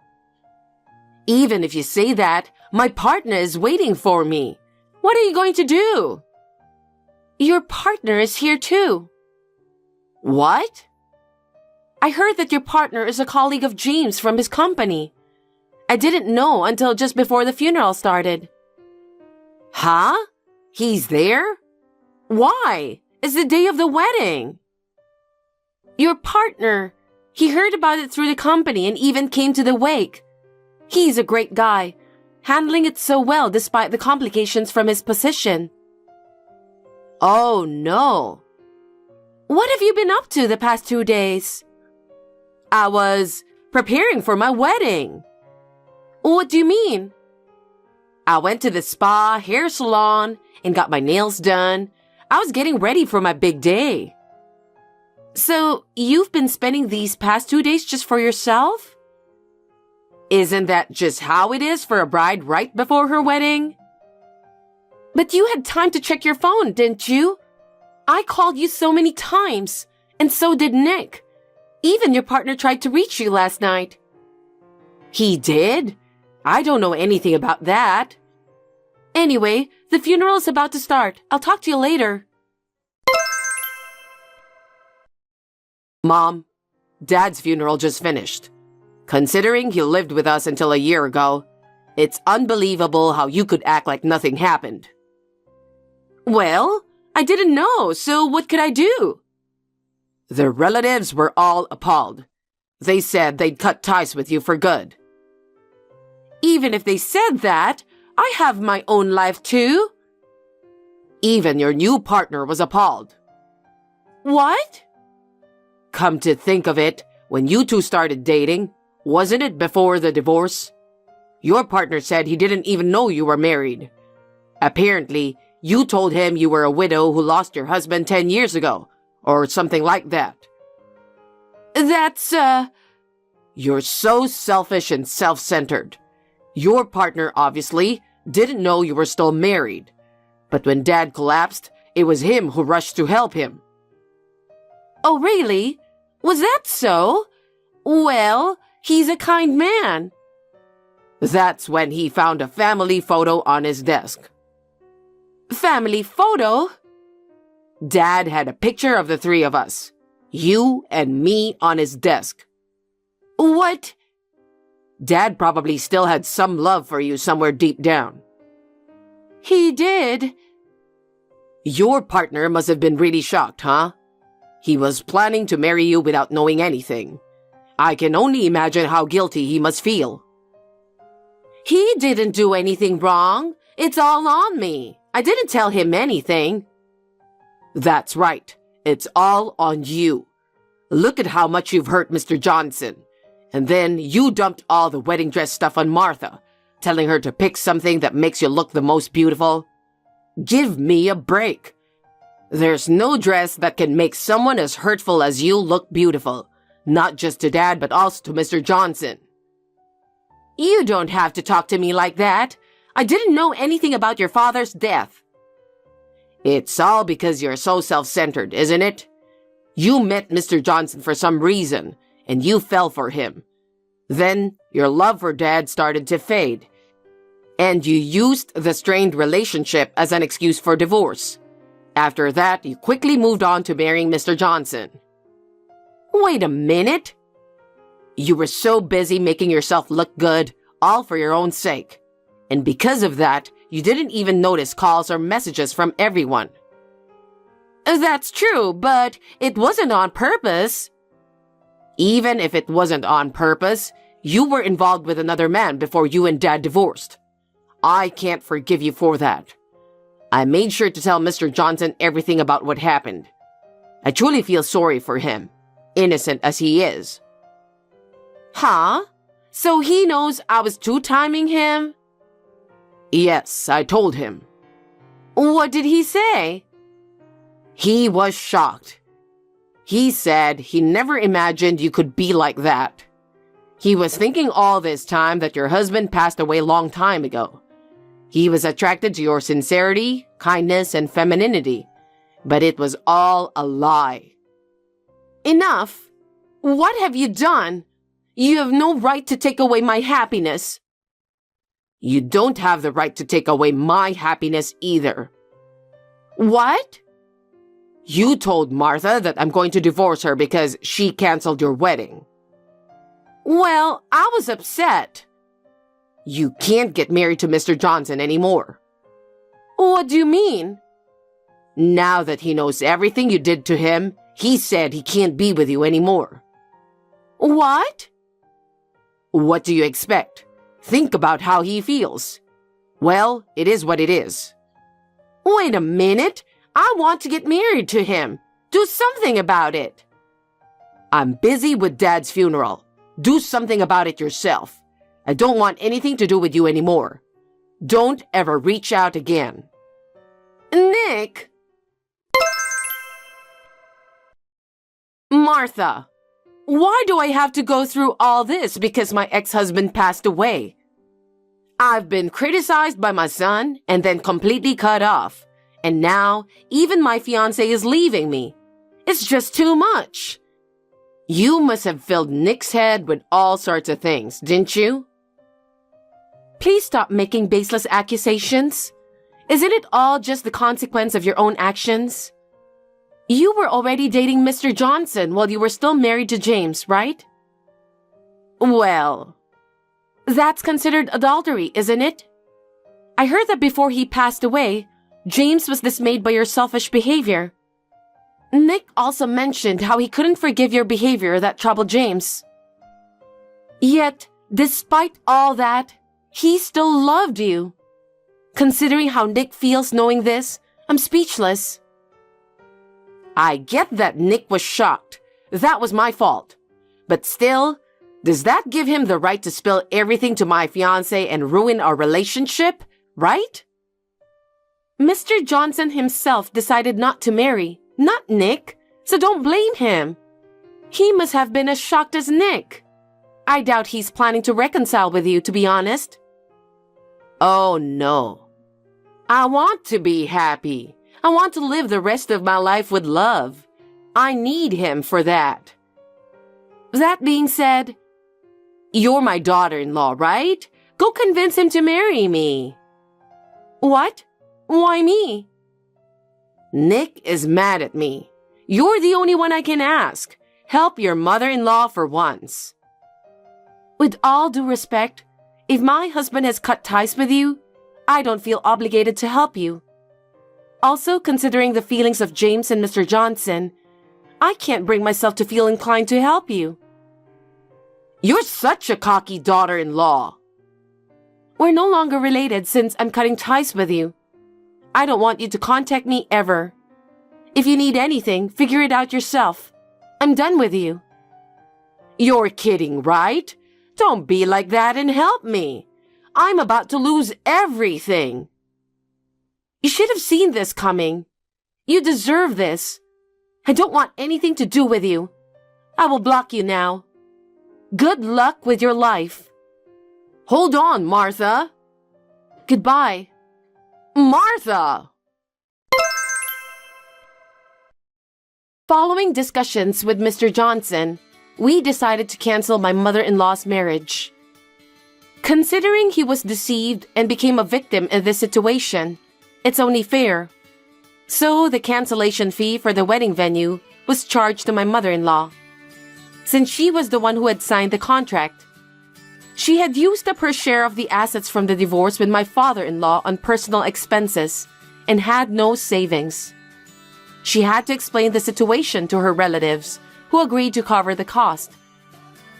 Even if you say that, my partner is waiting for me. What are you going to do? Your partner is here too. What? I heard that your partner is a colleague of James from his company. I didn't know until just before the funeral started. Huh? He's there? Why? It's the day of the wedding. Your partner. He heard about it through the company and even came to the wake. He's a great guy, handling it so well despite the complications from his position. Oh no. What have you been up to the past 2 days? I was preparing for my wedding. What do you mean? I went to the spa, hair salon, and got my nails done. I was getting ready for my big day. So, you've been spending these past 2 days just for yourself? Isn't that just how it is for a bride right before her wedding? But you had time to check your phone, didn't you? I called you so many times, and so did Nick. Even your partner tried to reach you last night. He did? I don't know anything about that. Anyway, the funeral is about to start. I'll talk to you later. Mom, Dad's funeral just finished. Considering he lived with us until a year ago, it's unbelievable how you could act like nothing happened. Well, I didn't know, so what could I do? The relatives were all appalled. They said they'd cut ties with you for good. Even if they said that, I have my own life too. Even your new partner was appalled. What? Come to think of it, when you two started dating, wasn't it before the divorce? Your partner said he didn't even know you were married. Apparently, you told him you were a widow who lost your husband 10 years ago, or something like that. That's, You're so selfish and self-centered. Your partner, obviously, didn't know you were still married. But when Dad collapsed, it was him who rushed to help him. Oh, really? Was that so? Well, he's a kind man. That's when he found a family photo on his desk. Family photo? Dad had a picture of the three of us, you and me, on his desk. What? Dad probably still had some love for you somewhere deep down. He did. Your partner must have been really shocked, huh? He was planning to marry you without knowing anything. I can only imagine how guilty he must feel. He didn't do anything wrong. It's all on me. I didn't tell him anything. That's right. It's all on you. Look at how much you've hurt Mr. Johnson. And then you dumped all the wedding dress stuff on Martha, telling her to pick something that makes you look the most beautiful. Give me a break. There's no dress that can make someone as hurtful as you look beautiful, not just to Dad, but also to Mr. Johnson. You don't have to talk to me like that. I didn't know anything about your father's death. It's all because you're so self-centered, isn't it? You met Mr. Johnson for some reason, and you fell for him. Then your love for Dad started to fade, and you used the strained relationship as an excuse for divorce. After that, you quickly moved on to marrying Mr. Johnson. Wait a minute. You were so busy making yourself look good, all for your own sake. And because of that, you didn't even notice calls or messages from everyone. That's true, but it wasn't on purpose. Even if it wasn't on purpose, you were involved with another man before you and Dad divorced. I can't forgive you for that. I made sure to tell Mr. Johnson everything about what happened. I truly feel sorry for him, innocent as he is. Huh? So he knows I was two-timing him? Yes, I told him. What did he say? He was shocked. He said he never imagined you could be like that. He was thinking all this time that your husband passed away a long time ago. He was attracted to your sincerity, kindness, and femininity. But it was all a lie. Enough! What have you done? You have no right to take away my happiness. You don't have the right to take away my happiness either. What? You told Martha that I'm going to divorce her because she canceled your wedding. Well, I was upset. You can't get married to Mr. Johnson anymore. What do you mean? Now that he knows everything you did to him, he said he can't be with you anymore. What? What do you expect? Think about how he feels. Well, it is what it is. Wait a minute. I want to get married to him. Do something about it. I'm busy with Dad's funeral. Do something about it yourself. I don't want anything to do with you anymore. Don't ever reach out again. Nick! Martha, why do I have to go through all this because my ex-husband passed away? I've been criticized by my son and then completely cut off. And now, even my fiancé is leaving me. It's just too much. You must have filled Nick's head with all sorts of things, didn't you? Please stop making baseless accusations. Isn't it all just the consequence of your own actions? You were already dating Mr. Johnson while you were still married to James, right? Well, that's considered adultery, isn't it? I heard that before he passed away, James was dismayed by your selfish behavior. Nick also mentioned how he couldn't forgive your behavior that troubled James. Yet, despite all that, he still loved you. Considering how Nick feels knowing this, I'm speechless. I get that Nick was shocked. That was my fault. But still, does that give him the right to spill everything to my fiancé and ruin our relationship, right? Mr. Johnson himself decided not to marry, not Nick. so don't blame him. He must have been as shocked as Nick. I doubt he's planning to reconcile with you, to be honest. Oh no. I want to be happy. I want to live the rest of my life with love. I need him for that. That being said, you're my daughter-in-law, right? Go convince him to marry me. What? Why me? Nick is mad at me. You're the only one I can ask. Help your mother-in-law for once. With all due respect, if my husband has cut ties with you, I don't feel obligated to help you. Also, considering the feelings of James and Mr. Johnson, I can't bring myself to feel inclined to help you. You're such a cocky daughter-in-law. We're no longer related since I'm cutting ties with you. I don't want you to contact me ever. If you need anything, figure it out yourself. I'm done with you. You're kidding, right? Don't be like that and help me. I'm about to lose everything. You should have seen this coming. You deserve this. I don't want anything to do with you. I will block you now. Good luck with your life. Hold on, Martha. Goodbye. Martha! Following discussions with Mr. Johnson, we decided to cancel my mother-in-law's marriage. Considering he was deceived and became a victim in this situation, it's only fair. So the cancellation fee for the wedding venue was charged to my mother-in-law. Since she was the one who had signed the contract, she had used up her share of the assets from the divorce with my father-in-law on personal expenses and had no savings. She had to explain the situation to her relatives, who agreed to cover the cost.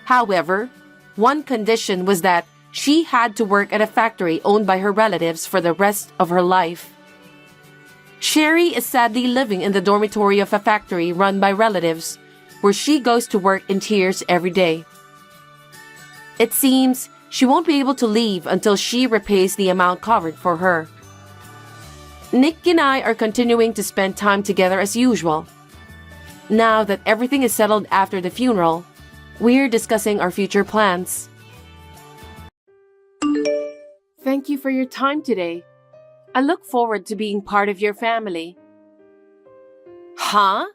However, one condition was that she had to work at a factory owned by her relatives for the rest of her life. Sherry is sadly living in the dormitory of a factory run by relatives, where she goes to work in tears every day. It seems she won't be able to leave until she repays the amount covered for her. Nick and I are continuing to spend time together as usual. Now that everything is settled after the funeral, we're discussing our future plans. Thank you for your time today. I look forward to being part of your family. Huh?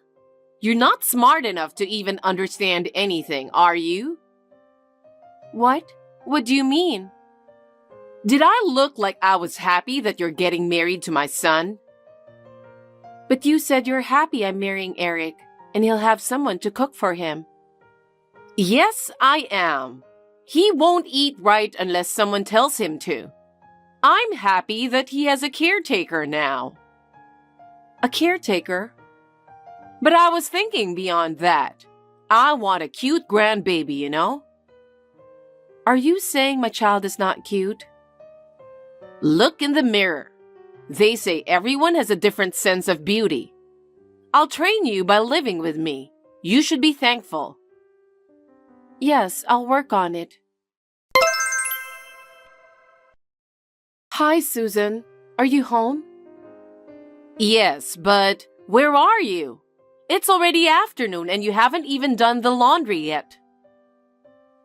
You're not smart enough to even understand anything, are you? What? What do you mean? Did I look like I was happy that you're getting married to my son? But you said you're happy I'm marrying Eric, and he'll have someone to cook for him. Yes, I am. He won't eat right unless someone tells him to. I'm happy that he has a caretaker now. A caretaker? But I was thinking beyond that. I want a cute grandbaby, you know? Are you saying my child is not cute? Look in the mirror. They say everyone has a different sense of beauty. I'll train you by living with me. You should be thankful. Yes, I'll work on it. Hi, Susan. Are you home? Yes, but where are you? It's already afternoon and you haven't even done the laundry yet.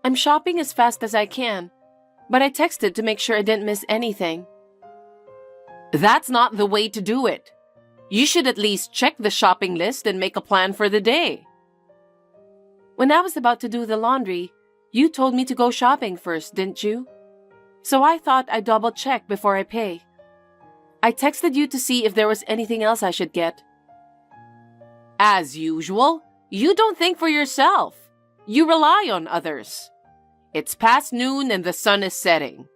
I'm shopping as fast as I can, but I texted to make sure I didn't miss anything. That's not the way to do it. You should at least check the shopping list and make a plan for the day. When I was about to do the laundry, you told me to go shopping first, didn't you? So I thought I'd double check before I pay. I texted you to see if there was anything else I should get. As usual, you don't think for yourself. You rely on others. It's past noon and the sun is setting.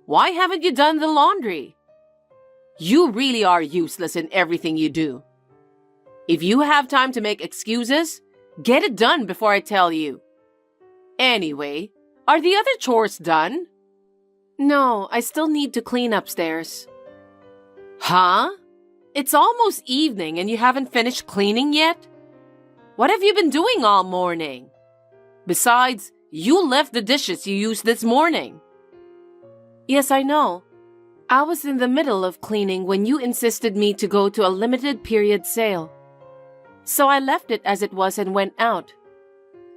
Why haven't you done the laundry? You really are useless in everything you do. If you have time to make excuses, get it done before I tell you. Anyway, are the other chores done? No, I still need to clean upstairs. Huh? It's almost evening and you haven't finished cleaning yet? What have you been doing all morning? Besides, you left the dishes you used this morning. Yes, I know. I was in the middle of cleaning when you insisted me to go to a limited period sale. So I left it as it was and went out.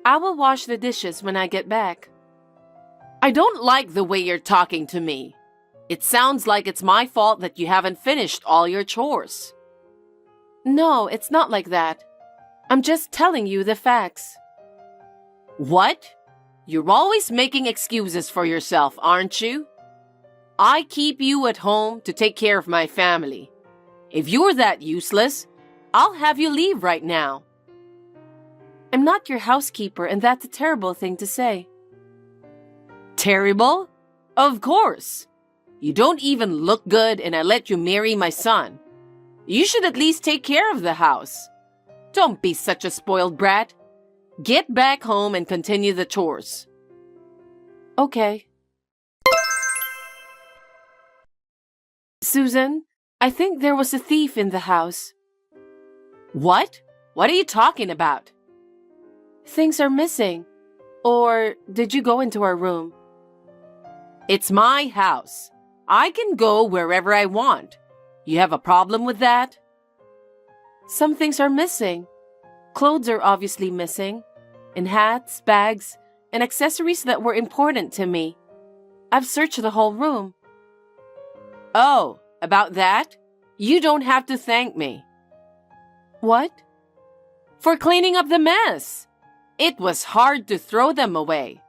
I will wash the dishes when I get back. I don't like the way you're talking to me. It sounds like it's my fault that you haven't finished all your chores. No, it's not like that. I'm just telling you the facts. What? You're always making excuses for yourself, aren't you? I keep you at home to take care of my family. If you're that useless, I'll have you leave right now. I'm not your housekeeper, and that's a terrible thing to say. Terrible? Of course. You don't even look good, and I let you marry my son. You should at least take care of the house. Don't be such a spoiled brat. Get back home and continue the chores. Okay. Susan, I think there was a thief in the house. What? What are you talking about? Things are missing. Or did you go into our room? It's my house. I can go wherever I want. You have a problem with that? Some things are missing. Clothes are obviously missing, and hats, bags, and accessories that were important to me. I've searched the whole room. Oh, about that? You don't have to thank me. What? For cleaning up the mess. It was hard to throw them away.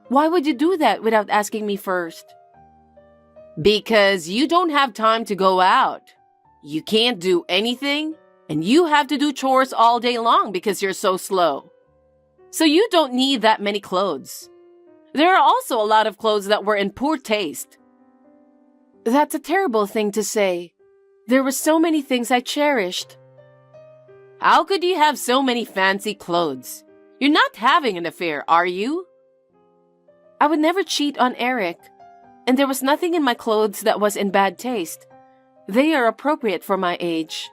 Why would you do that without asking me first? Because you don't have time to go out. You can't do anything, and you have to do chores all day long because you're so slow. So you don't need that many clothes. There are also a lot of clothes that were in poor taste. That's a terrible thing to say. There were so many things I cherished. How could you have so many fancy clothes? You're not having an affair, are you? I would never cheat on Eric, and there was nothing in my clothes that was in bad taste. They are appropriate for my age.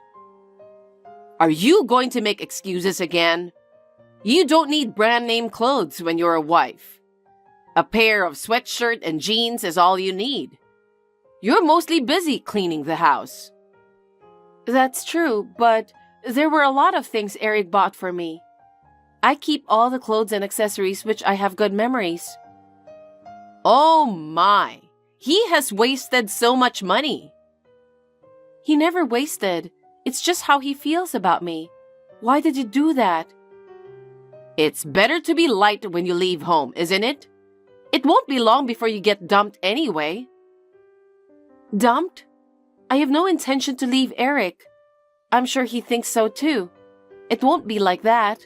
Are you going to make excuses again? You don't need brand name clothes when you're a wife. A pair of sweatshirt and jeans is all you need. You're mostly busy cleaning the house. That's true, but there were a lot of things Eric bought for me. I keep all the clothes and accessories which I have good memories. Oh my! He has wasted so much money. He never wasted. It's just how he feels about me. Why did you do that? It's better to be light when you leave home, isn't it? It won't be long before you get dumped anyway. Dumped? I have no intention to leave Eric. I'm sure he thinks so too. It won't be like that.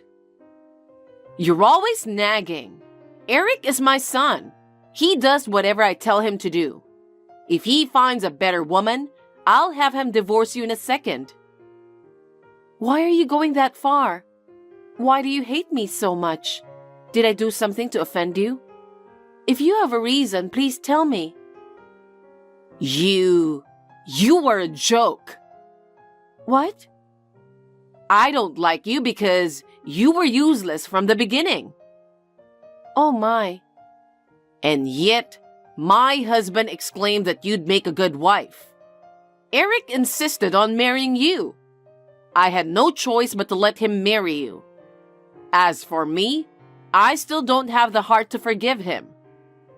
You're always nagging. Eric is my son. He does whatever I tell him to do. If he finds a better woman, I'll have him divorce you in a second. Why are you going that far? Why do you hate me so much? Did I do something to offend you? If you have a reason, please tell me. You were a joke. What? I don't like you because you were useless from the beginning. Oh my. And yet, my husband exclaimed that you'd make a good wife. Eric insisted on marrying you. I had no choice but to let him marry you. As for me, I still don't have the heart to forgive him.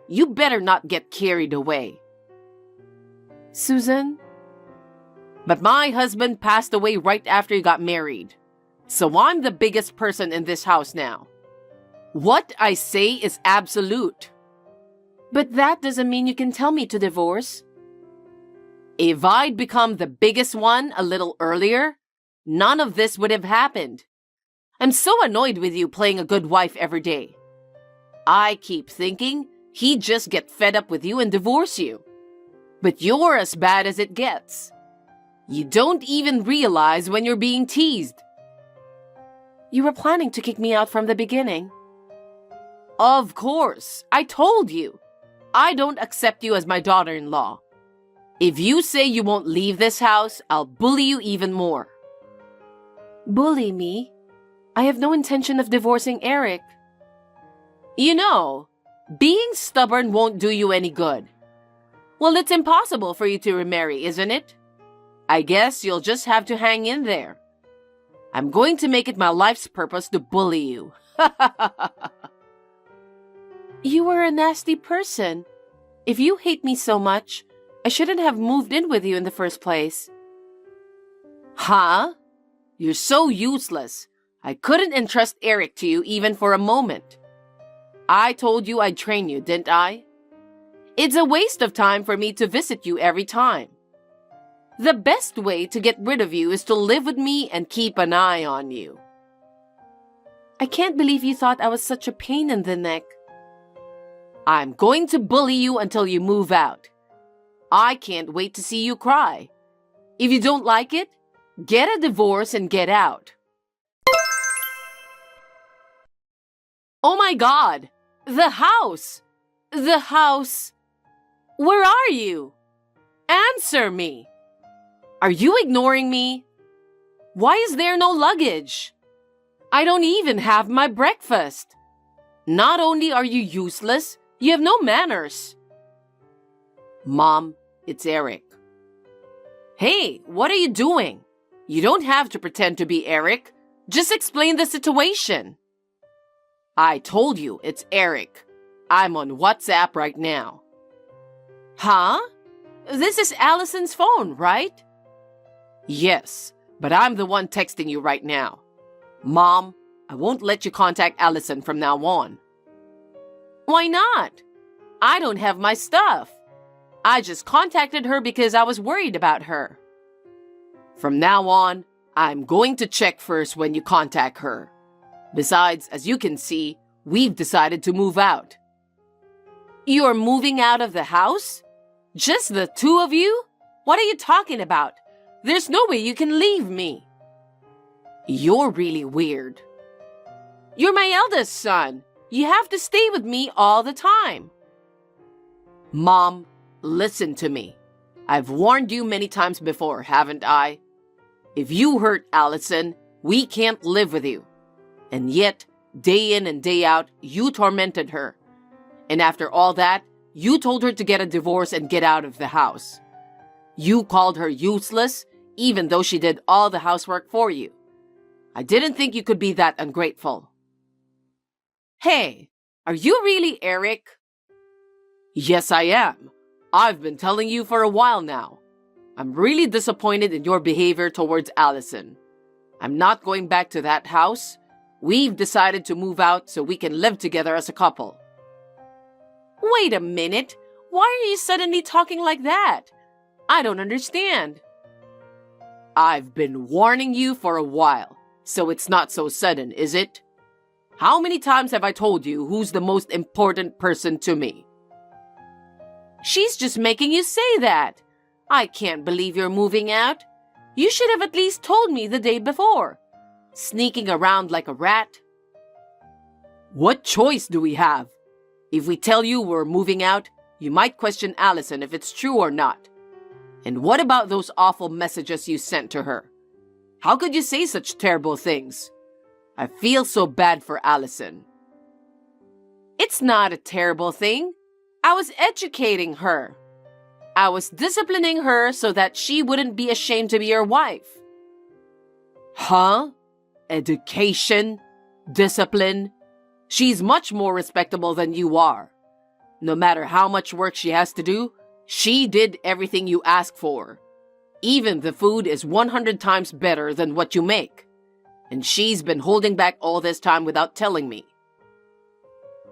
You better not get carried away. Susan? But my husband passed away right after you got married. So I'm the biggest person in this house now. What I say is absolute. But that doesn't mean you can tell me to divorce. If I'd become the biggest one a little earlier, none of this would have happened. I'm so annoyed with you playing a good wife every day. I keep thinking he'd just get fed up with you and divorce you. But you're as bad as it gets. You don't even realize when you're being teased. You were planning to kick me out from the beginning. Of course, I told you. I don't accept you as my daughter-in-law. If you say you won't leave this house, I'll bully you even more. Bully me? I have no intention of divorcing Eric. You know, being stubborn won't do you any good. Well, it's impossible for you to remarry, isn't it? I guess you'll just have to hang in there. I'm going to make it my life's purpose to bully you. You were a nasty person. If you hate me so much, I shouldn't have moved in with you in the first place. Huh? You're so useless. I couldn't entrust Eric to you even for a moment. I told you I'd train you, didn't I? It's a waste of time for me to visit you every time. The best way to get rid of you is to live with me and keep an eye on you. I can't believe you thought I was such a pain in the neck. I'm going to bully you until you move out. I can't wait to see you cry. If you don't like it, get a divorce and get out. Oh my God! The house! The house! Where are you? Answer me! Are you ignoring me? Why is there no luggage? I don't even have my breakfast. Not only are you useless, you have no manners. Mom, it's Eric. Hey, what are you doing? You don't have to pretend to be Eric. Just explain the situation. I told you it's Eric. I'm on WhatsApp right now. Huh? This is Allison's phone, right? Yes, but I'm the one texting you right now. Mom, I won't let you contact Allison from now on. Why not? I don't have my stuff. I just contacted her because I was worried about her. From now on, I'm going to check first when you contact her. Besides, as you can see, we've decided to move out. You're moving out of the house? Just the two of you? What are you talking about? There's no way you can leave me. You're really weird. You're my eldest son. You have to stay with me all the time. Mom, listen to me. I've warned you many times before, haven't I? If you hurt Allison, we can't live with you. And yet, day in and day out, you tormented her. And after all that, you told her to get a divorce and get out of the house. You called her useless, even though she did all the housework for you. I didn't think you could be that ungrateful. Hey, are you really Eric? Yes, I am. I've been telling you for a while now. I'm really disappointed in your behavior towards Allison. I'm not going back to that house. We've decided to move out so we can live together as a couple. Wait a minute. Why are you suddenly talking like that? I don't understand. I've been warning you for a while, so it's not so sudden, is it? How many times have I told you who's the most important person to me? She's just making you say that. I can't believe you're moving out. You should have at least told me the day before. Sneaking around like a rat. What choice do we have? If we tell you we're moving out, you might question Allison if it's true or not. And what about those awful messages you sent to her? How could you say such terrible things? I feel so bad for Allison. It's not a terrible thing. I was educating her. I was disciplining her so that she wouldn't be ashamed to be your wife. Huh? Education? Discipline? She's much more respectable than you are. No matter how much work she has to do, she did everything you asked for. Even the food is 100 times better than what you make. And she's been holding back all this time without telling me.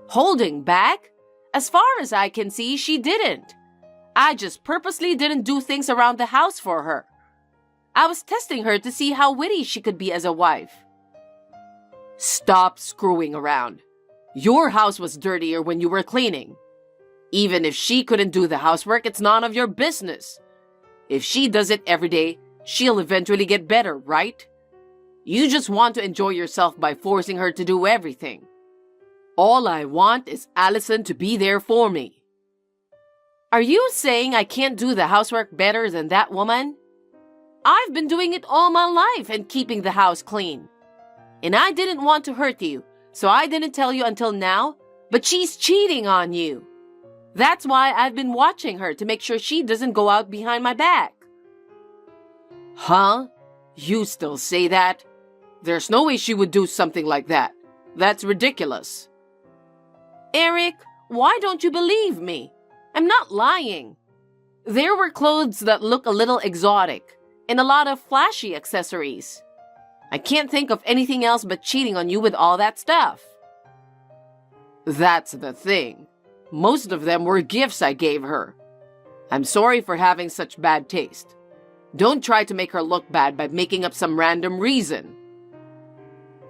Holding back? As far as I can see, she didn't. I just purposely didn't do things around the house for her. I was testing her to see how witty she could be as a wife. Stop screwing around. Your house was dirtier when you were cleaning. Even if she couldn't do the housework, it's none of your business. If she does it every day, she'll eventually get better, right? You just want to enjoy yourself by forcing her to do everything. All I want is Allison to be there for me. Are you saying I can't do the housework better than that woman? I've been doing it all my life and keeping the house clean. And I didn't want to hurt you, so I didn't tell you until now, but she's cheating on you. That's why I've been watching her to make sure she doesn't go out behind my back. Huh? You still say that? There's no way she would do something like that. That's ridiculous. Eric, why don't you believe me? I'm not lying. There were clothes that look a little exotic and a lot of flashy accessories. I can't think of anything else but cheating on you with all that stuff. That's the thing. Most of them were gifts I gave her. I'm sorry for having such bad taste. Don't try to make her look bad by making up some random reason.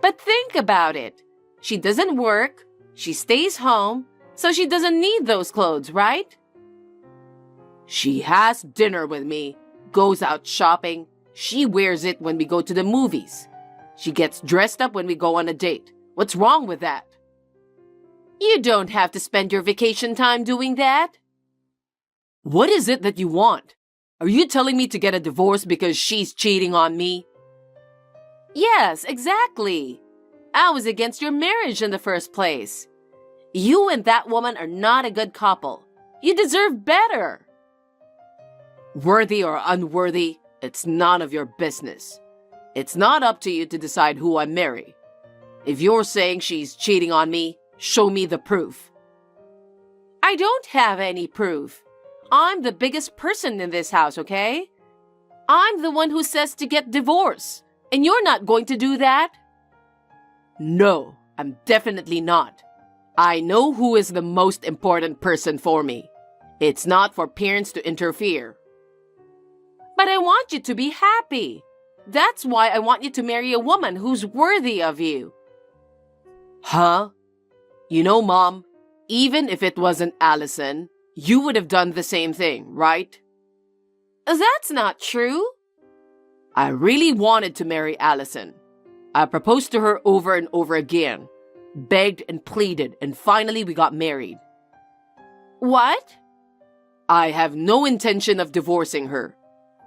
But think about it. She doesn't work, she stays home, so she doesn't need those clothes, right? She has dinner with me, goes out shopping. She wears it when we go to the movies. She gets dressed up when we go on a date. What's wrong with that? You don't have to spend your vacation time doing that. What is it that you want? Are you telling me to get a divorce because she's cheating on me? Yes, exactly. I was against your marriage in the first place. You and that woman are not a good couple. You deserve better. Worthy or unworthy, it's none of your business. It's not up to you to decide who I marry. If you're saying she's cheating on me, show me the proof. I don't have any proof. I'm the biggest person in this house, okay? I'm the one who says to get divorced, and you're not going to do that? No, I'm definitely not. I know who is the most important person for me. It's not for parents to interfere. But I want you to be happy. That's why I want you to marry a woman who's worthy of you. Huh? You know, Mom, even if it wasn't Allison, you would have done the same thing, right? That's not true. I really wanted to marry Allison. I proposed to her over and over again, begged and pleaded, and finally we got married. What? I have no intention of divorcing her.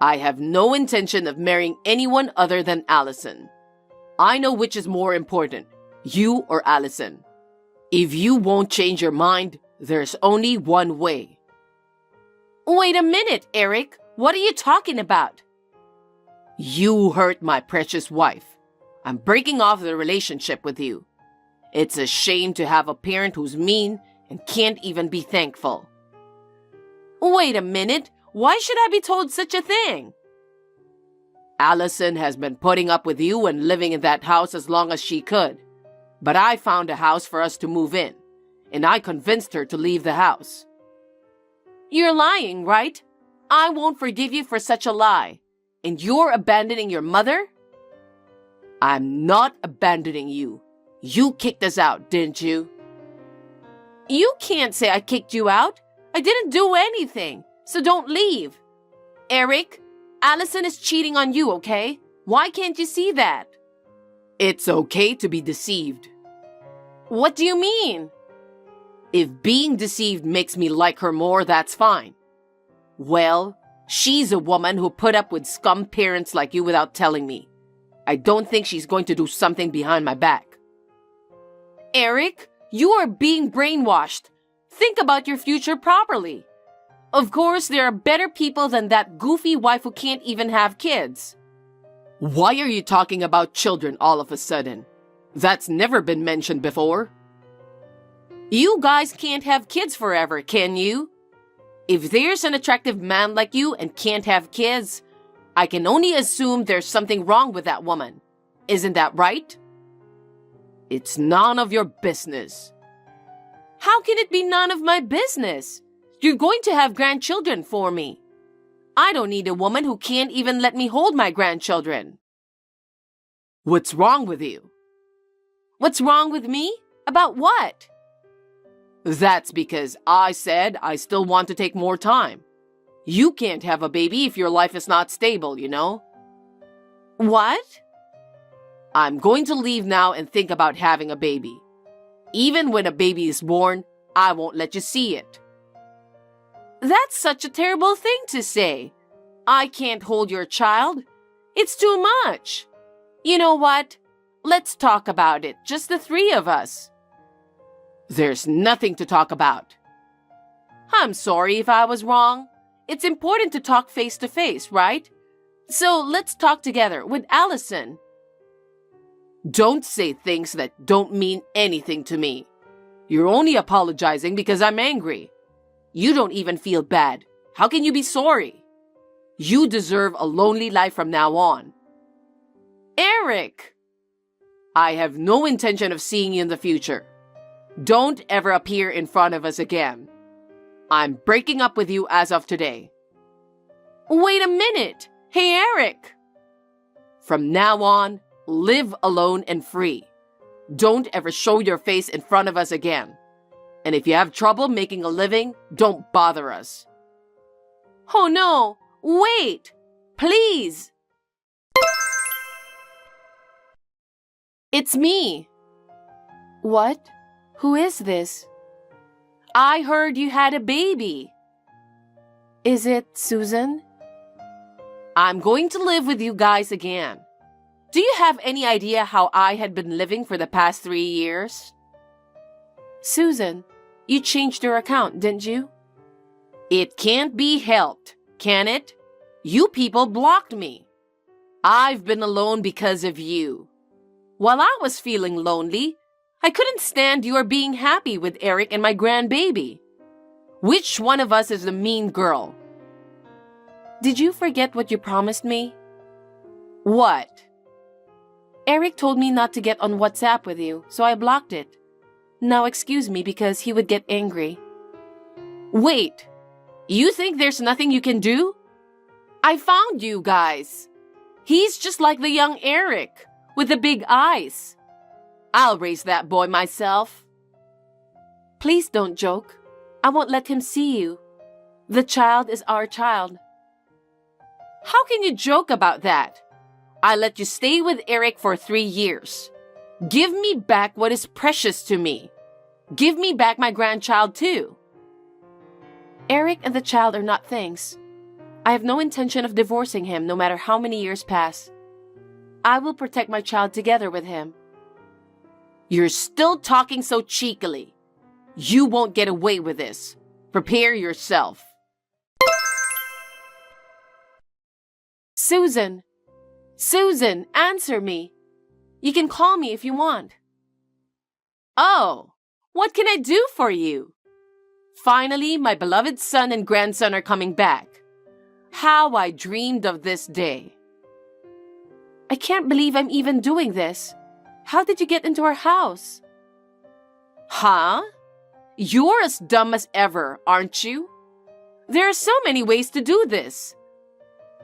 I have no intention of marrying anyone other than Allison. I know which is more important, you or Allison. If you won't change your mind, there's only one way. Wait a minute, Eric. What are you talking about? You hurt my precious wife. I'm breaking off the relationship with you. It's a shame to have a parent who's mean and can't even be thankful. Wait a minute. Why should I be told such a thing? Allison has been putting up with you and living in that house as long as she could. But I found a house for us to move in, and I convinced her to leave the house. You're lying, right? I won't forgive you for such a lie. And you're abandoning your mother? I'm not abandoning you. You kicked us out, didn't you? You can't say I kicked you out. I didn't do anything, so don't leave. Eric, Allison is cheating on you, okay? Why can't you see that? It's okay to be deceived. What do you mean? If being deceived makes me like her more, that's fine. Well, she's a woman who put up with scum parents like you without telling me. I don't think she's going to do something behind my back. Eric, you are being brainwashed. Think about your future properly. Of course, there are better people than that goofy wife who can't even have kids. Why are you talking about children all of a sudden? That's never been mentioned before. You guys can't have kids forever, can you? If there's an attractive man like you and can't have kids, I can only assume there's something wrong with that woman. Isn't that right? It's none of your business. How can it be none of my business? You're going to have grandchildren for me. I don't need a woman who can't even let me hold my grandchildren. What's wrong with you? What's wrong with me? About what? That's because I said I still want to take more time. You can't have a baby if your life is not stable, you know? What? I'm going to leave now and think about having a baby. Even when a baby is born, I won't let you see it. That's such a terrible thing to say. I can't hold your child. It's too much. You know what? Let's talk about it, just the three of us. There's nothing to talk about. I'm sorry if I was wrong. It's important to talk face to face, right? So let's talk together with Allison. Don't say things that don't mean anything to me. You're only apologizing because I'm angry. You don't even feel bad. How can you be sorry? You deserve a lonely life from now on. Eric! I have no intention of seeing you in the future. Don't ever appear in front of us again. I'm breaking up with you as of today. Wait a minute! Hey, Eric! From now on, live alone and free. Don't ever show your face in front of us again. And if you have trouble making a living, don't bother us. Oh no! Wait! Please! It's me. What? Who is this? I heard you had a baby. Is it Susan? I'm going to live with you guys again. Do you have any idea how I had been living for the past 3 years? Susan, you changed your account, didn't you? It can't be helped, can it? You people blocked me. I've been alone because of you. While I was feeling lonely, I couldn't stand your being happy with Eric and my grandbaby. Which one of us is the mean girl? Did you forget what you promised me? What? Eric told me not to get on WhatsApp with you, so I blocked it. Now excuse me because he would get angry. Wait, you think there's nothing you can do? I found you guys. He's just like the young Eric, with the big eyes. I'll raise that boy myself. Please don't joke. I won't let him see you. The child is our child. How can you joke about that? I let you stay with Eric for 3 years. Give me back what is precious to me. Give me back my grandchild too. Eric and the child are not things. I have no intention of divorcing him no matter how many years pass. I will protect my child together with him. You're still talking so cheekily. You won't get away with this. Prepare yourself. Susan! Susan, answer me. You can call me if you want. Oh, what can I do for you? Finally, my beloved son and grandson are coming back. How I dreamed of this day. I can't believe I'm even doing this. How did you get into our house? Huh? You're as dumb as ever, aren't you? There are so many ways to do this.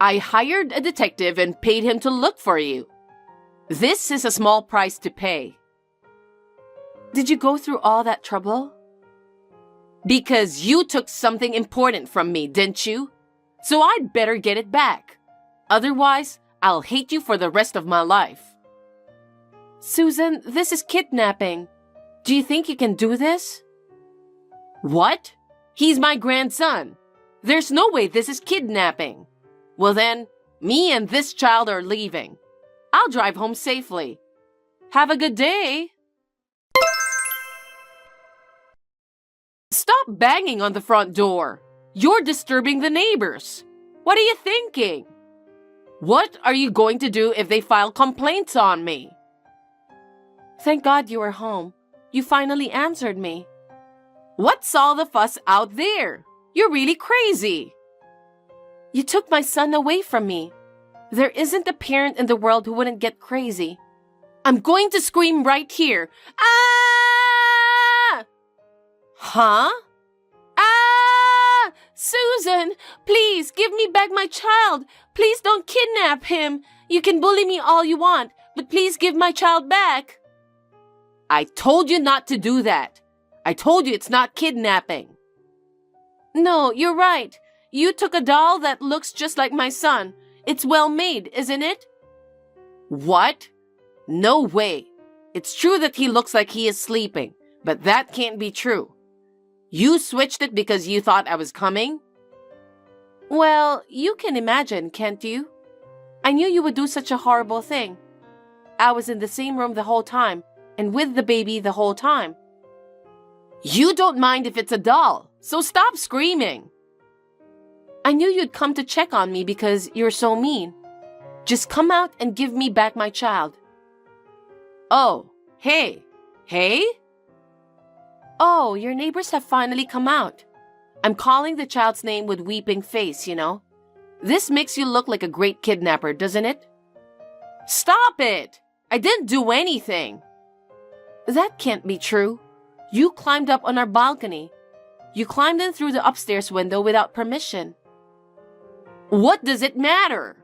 I hired a detective and paid him to look for you. This is a small price to pay. Did you go through all that trouble? Because you took something important from me, didn't you? So I'd better get it back. Otherwise, I'll hate you for the rest of my life. Susan, this is kidnapping. Do you think you can do this? What? He's my grandson. There's no way this is kidnapping. Well then, me and this child are leaving. I'll drive home safely. Have a good day. Stop banging on the front door. You're disturbing the neighbors. What are you thinking? What are you going to do if they file complaints on me? Thank God you were home. You finally answered me. What's all the fuss out there? You're really crazy. You took my son away from me. There isn't a parent in the world who wouldn't get crazy. I'm going to scream right here. Ah! Huh? Ah! Susan, please give me back my child. Please don't kidnap him. You can bully me all you want, but please give my child back. I told you not to do that. I told you it's not kidnapping. No, you're right. You took a doll that looks just like my son. It's well made, isn't it? What? No way. It's true that he looks like he is sleeping, but that can't be true. You switched it because you thought I was coming? Well, you can imagine, can't you? I knew you would do such a horrible thing. I was in the same room the whole time, and with the baby the whole time. You don't mind if it's a doll, so stop screaming. I knew you'd come to check on me because you're so mean. Just come out and give me back my child. Oh, hey. Hey? Oh, your neighbors have finally come out. I'm calling the child's name with weeping face, you know. This makes you look like a great kidnapper, doesn't it? Stop it! I didn't do anything. That can't be true. You climbed up on our balcony. You climbed in through the upstairs window without permission. What does it matter?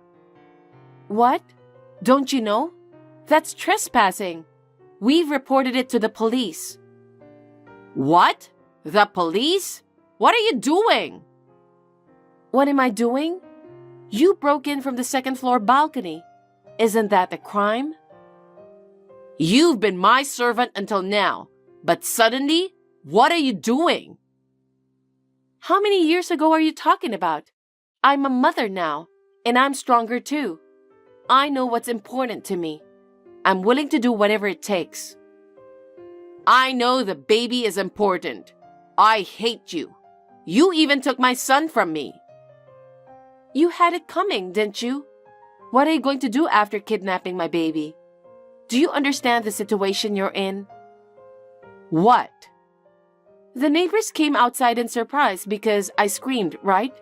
What? Don't you know? That's trespassing. We've reported it to the police. What? The police? What are you doing? What am I doing? You broke in from the second floor balcony. Isn't that a crime? You've been my servant until now, but suddenly, what are you doing? How many years ago are you talking about? I'm a mother now, and I'm stronger too. I know what's important to me. I'm willing to do whatever it takes. I know the baby is important. I hate you. You even took my son from me. You had it coming, didn't you? What are you going to do after kidnapping my baby? Do you understand the situation you're in? What? The neighbors came outside in surprise because I screamed, right?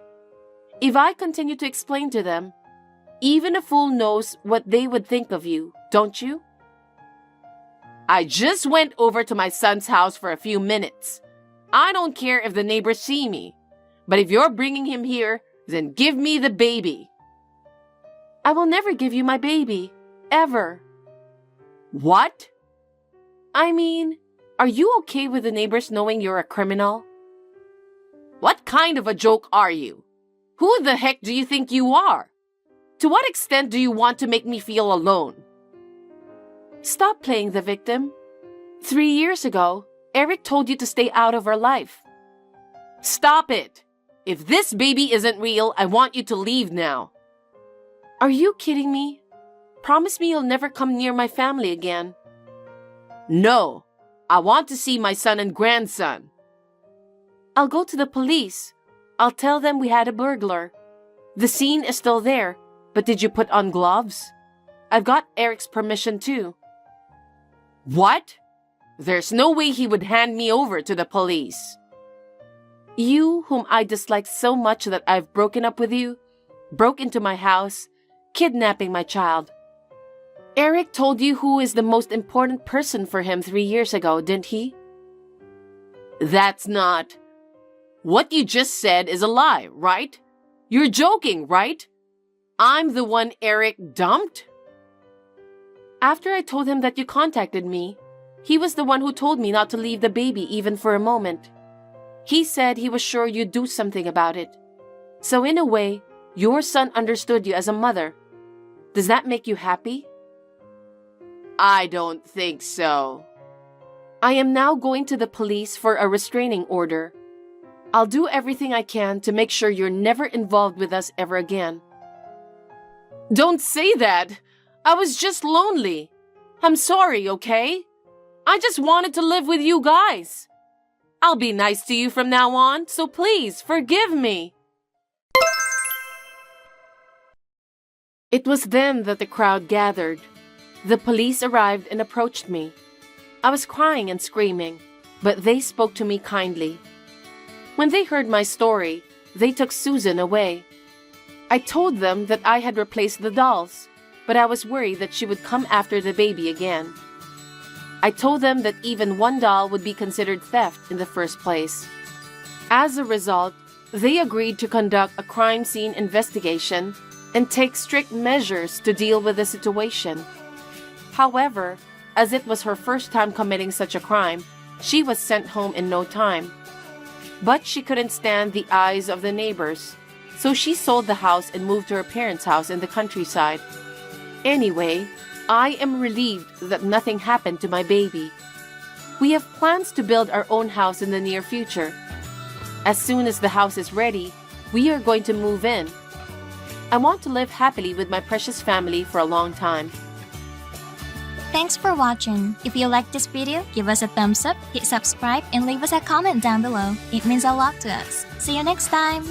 If I continue to explain to them, even a fool knows what they would think of you, don't you? I just went over to my son's house for a few minutes. I don't care if the neighbors see me. But if you're bringing him here, then give me the baby. I will never give you my baby. Ever. What? I mean, are you okay with the neighbors knowing you're a criminal? What kind of a joke are you? Who the heck do you think you are? To what extent do you want to make me feel alone? Stop playing the victim. 3 years ago, Eric told you to stay out of our life. Stop it! If this baby isn't real, I want you to leave now. Are you kidding me? Promise me you'll never come near my family again. No, I want to see my son and grandson. I'll go to the police. I'll tell them we had a burglar. The scene is still there, but did you put on gloves? I've got Eric's permission too. What? There's no way he would hand me over to the police. You, whom I dislike so much that I've broken up with you, broke into my house, kidnapping my child. Eric told you who is the most important person for him 3 years ago, didn't he? That's not... What you just said is a lie, right? You're joking, right? I'm the one Eric dumped? After I told him that you contacted me, he was the one who told me not to leave the baby even for a moment. He said he was sure you'd do something about it. So in a way, your son understood you as a mother. Does that make you happy? I don't think so. I am now going to the police for a restraining order. I'll do everything I can to make sure you're never involved with us ever again. Don't say that! I was just lonely. I'm sorry, okay? I just wanted to live with you guys. I'll be nice to you from now on, so please forgive me. It was then that the crowd gathered. The police arrived and approached me. I was crying and screaming, but they spoke to me kindly. When they heard my story, they took Susan away. I told them that I had replaced the dolls, but I was worried that she would come after the baby again. I told them that even one doll would be considered theft in the first place. As a result, they agreed to conduct a crime scene investigation and take strict measures to deal with the situation. However, as it was her first time committing such a crime, she was sent home in no time. But she couldn't stand the eyes of the neighbors, so she sold the house and moved to her parents' house in the countryside. Anyway, I am relieved that nothing happened to my baby. We have plans to build our own house in the near future. As soon as the house is ready, we are going to move in. I want to live happily with my precious family for a long time. Thanks for watching. If you liked this video, give us a thumbs up, hit subscribe, and leave us a comment down below. It means a lot to us. See you next time!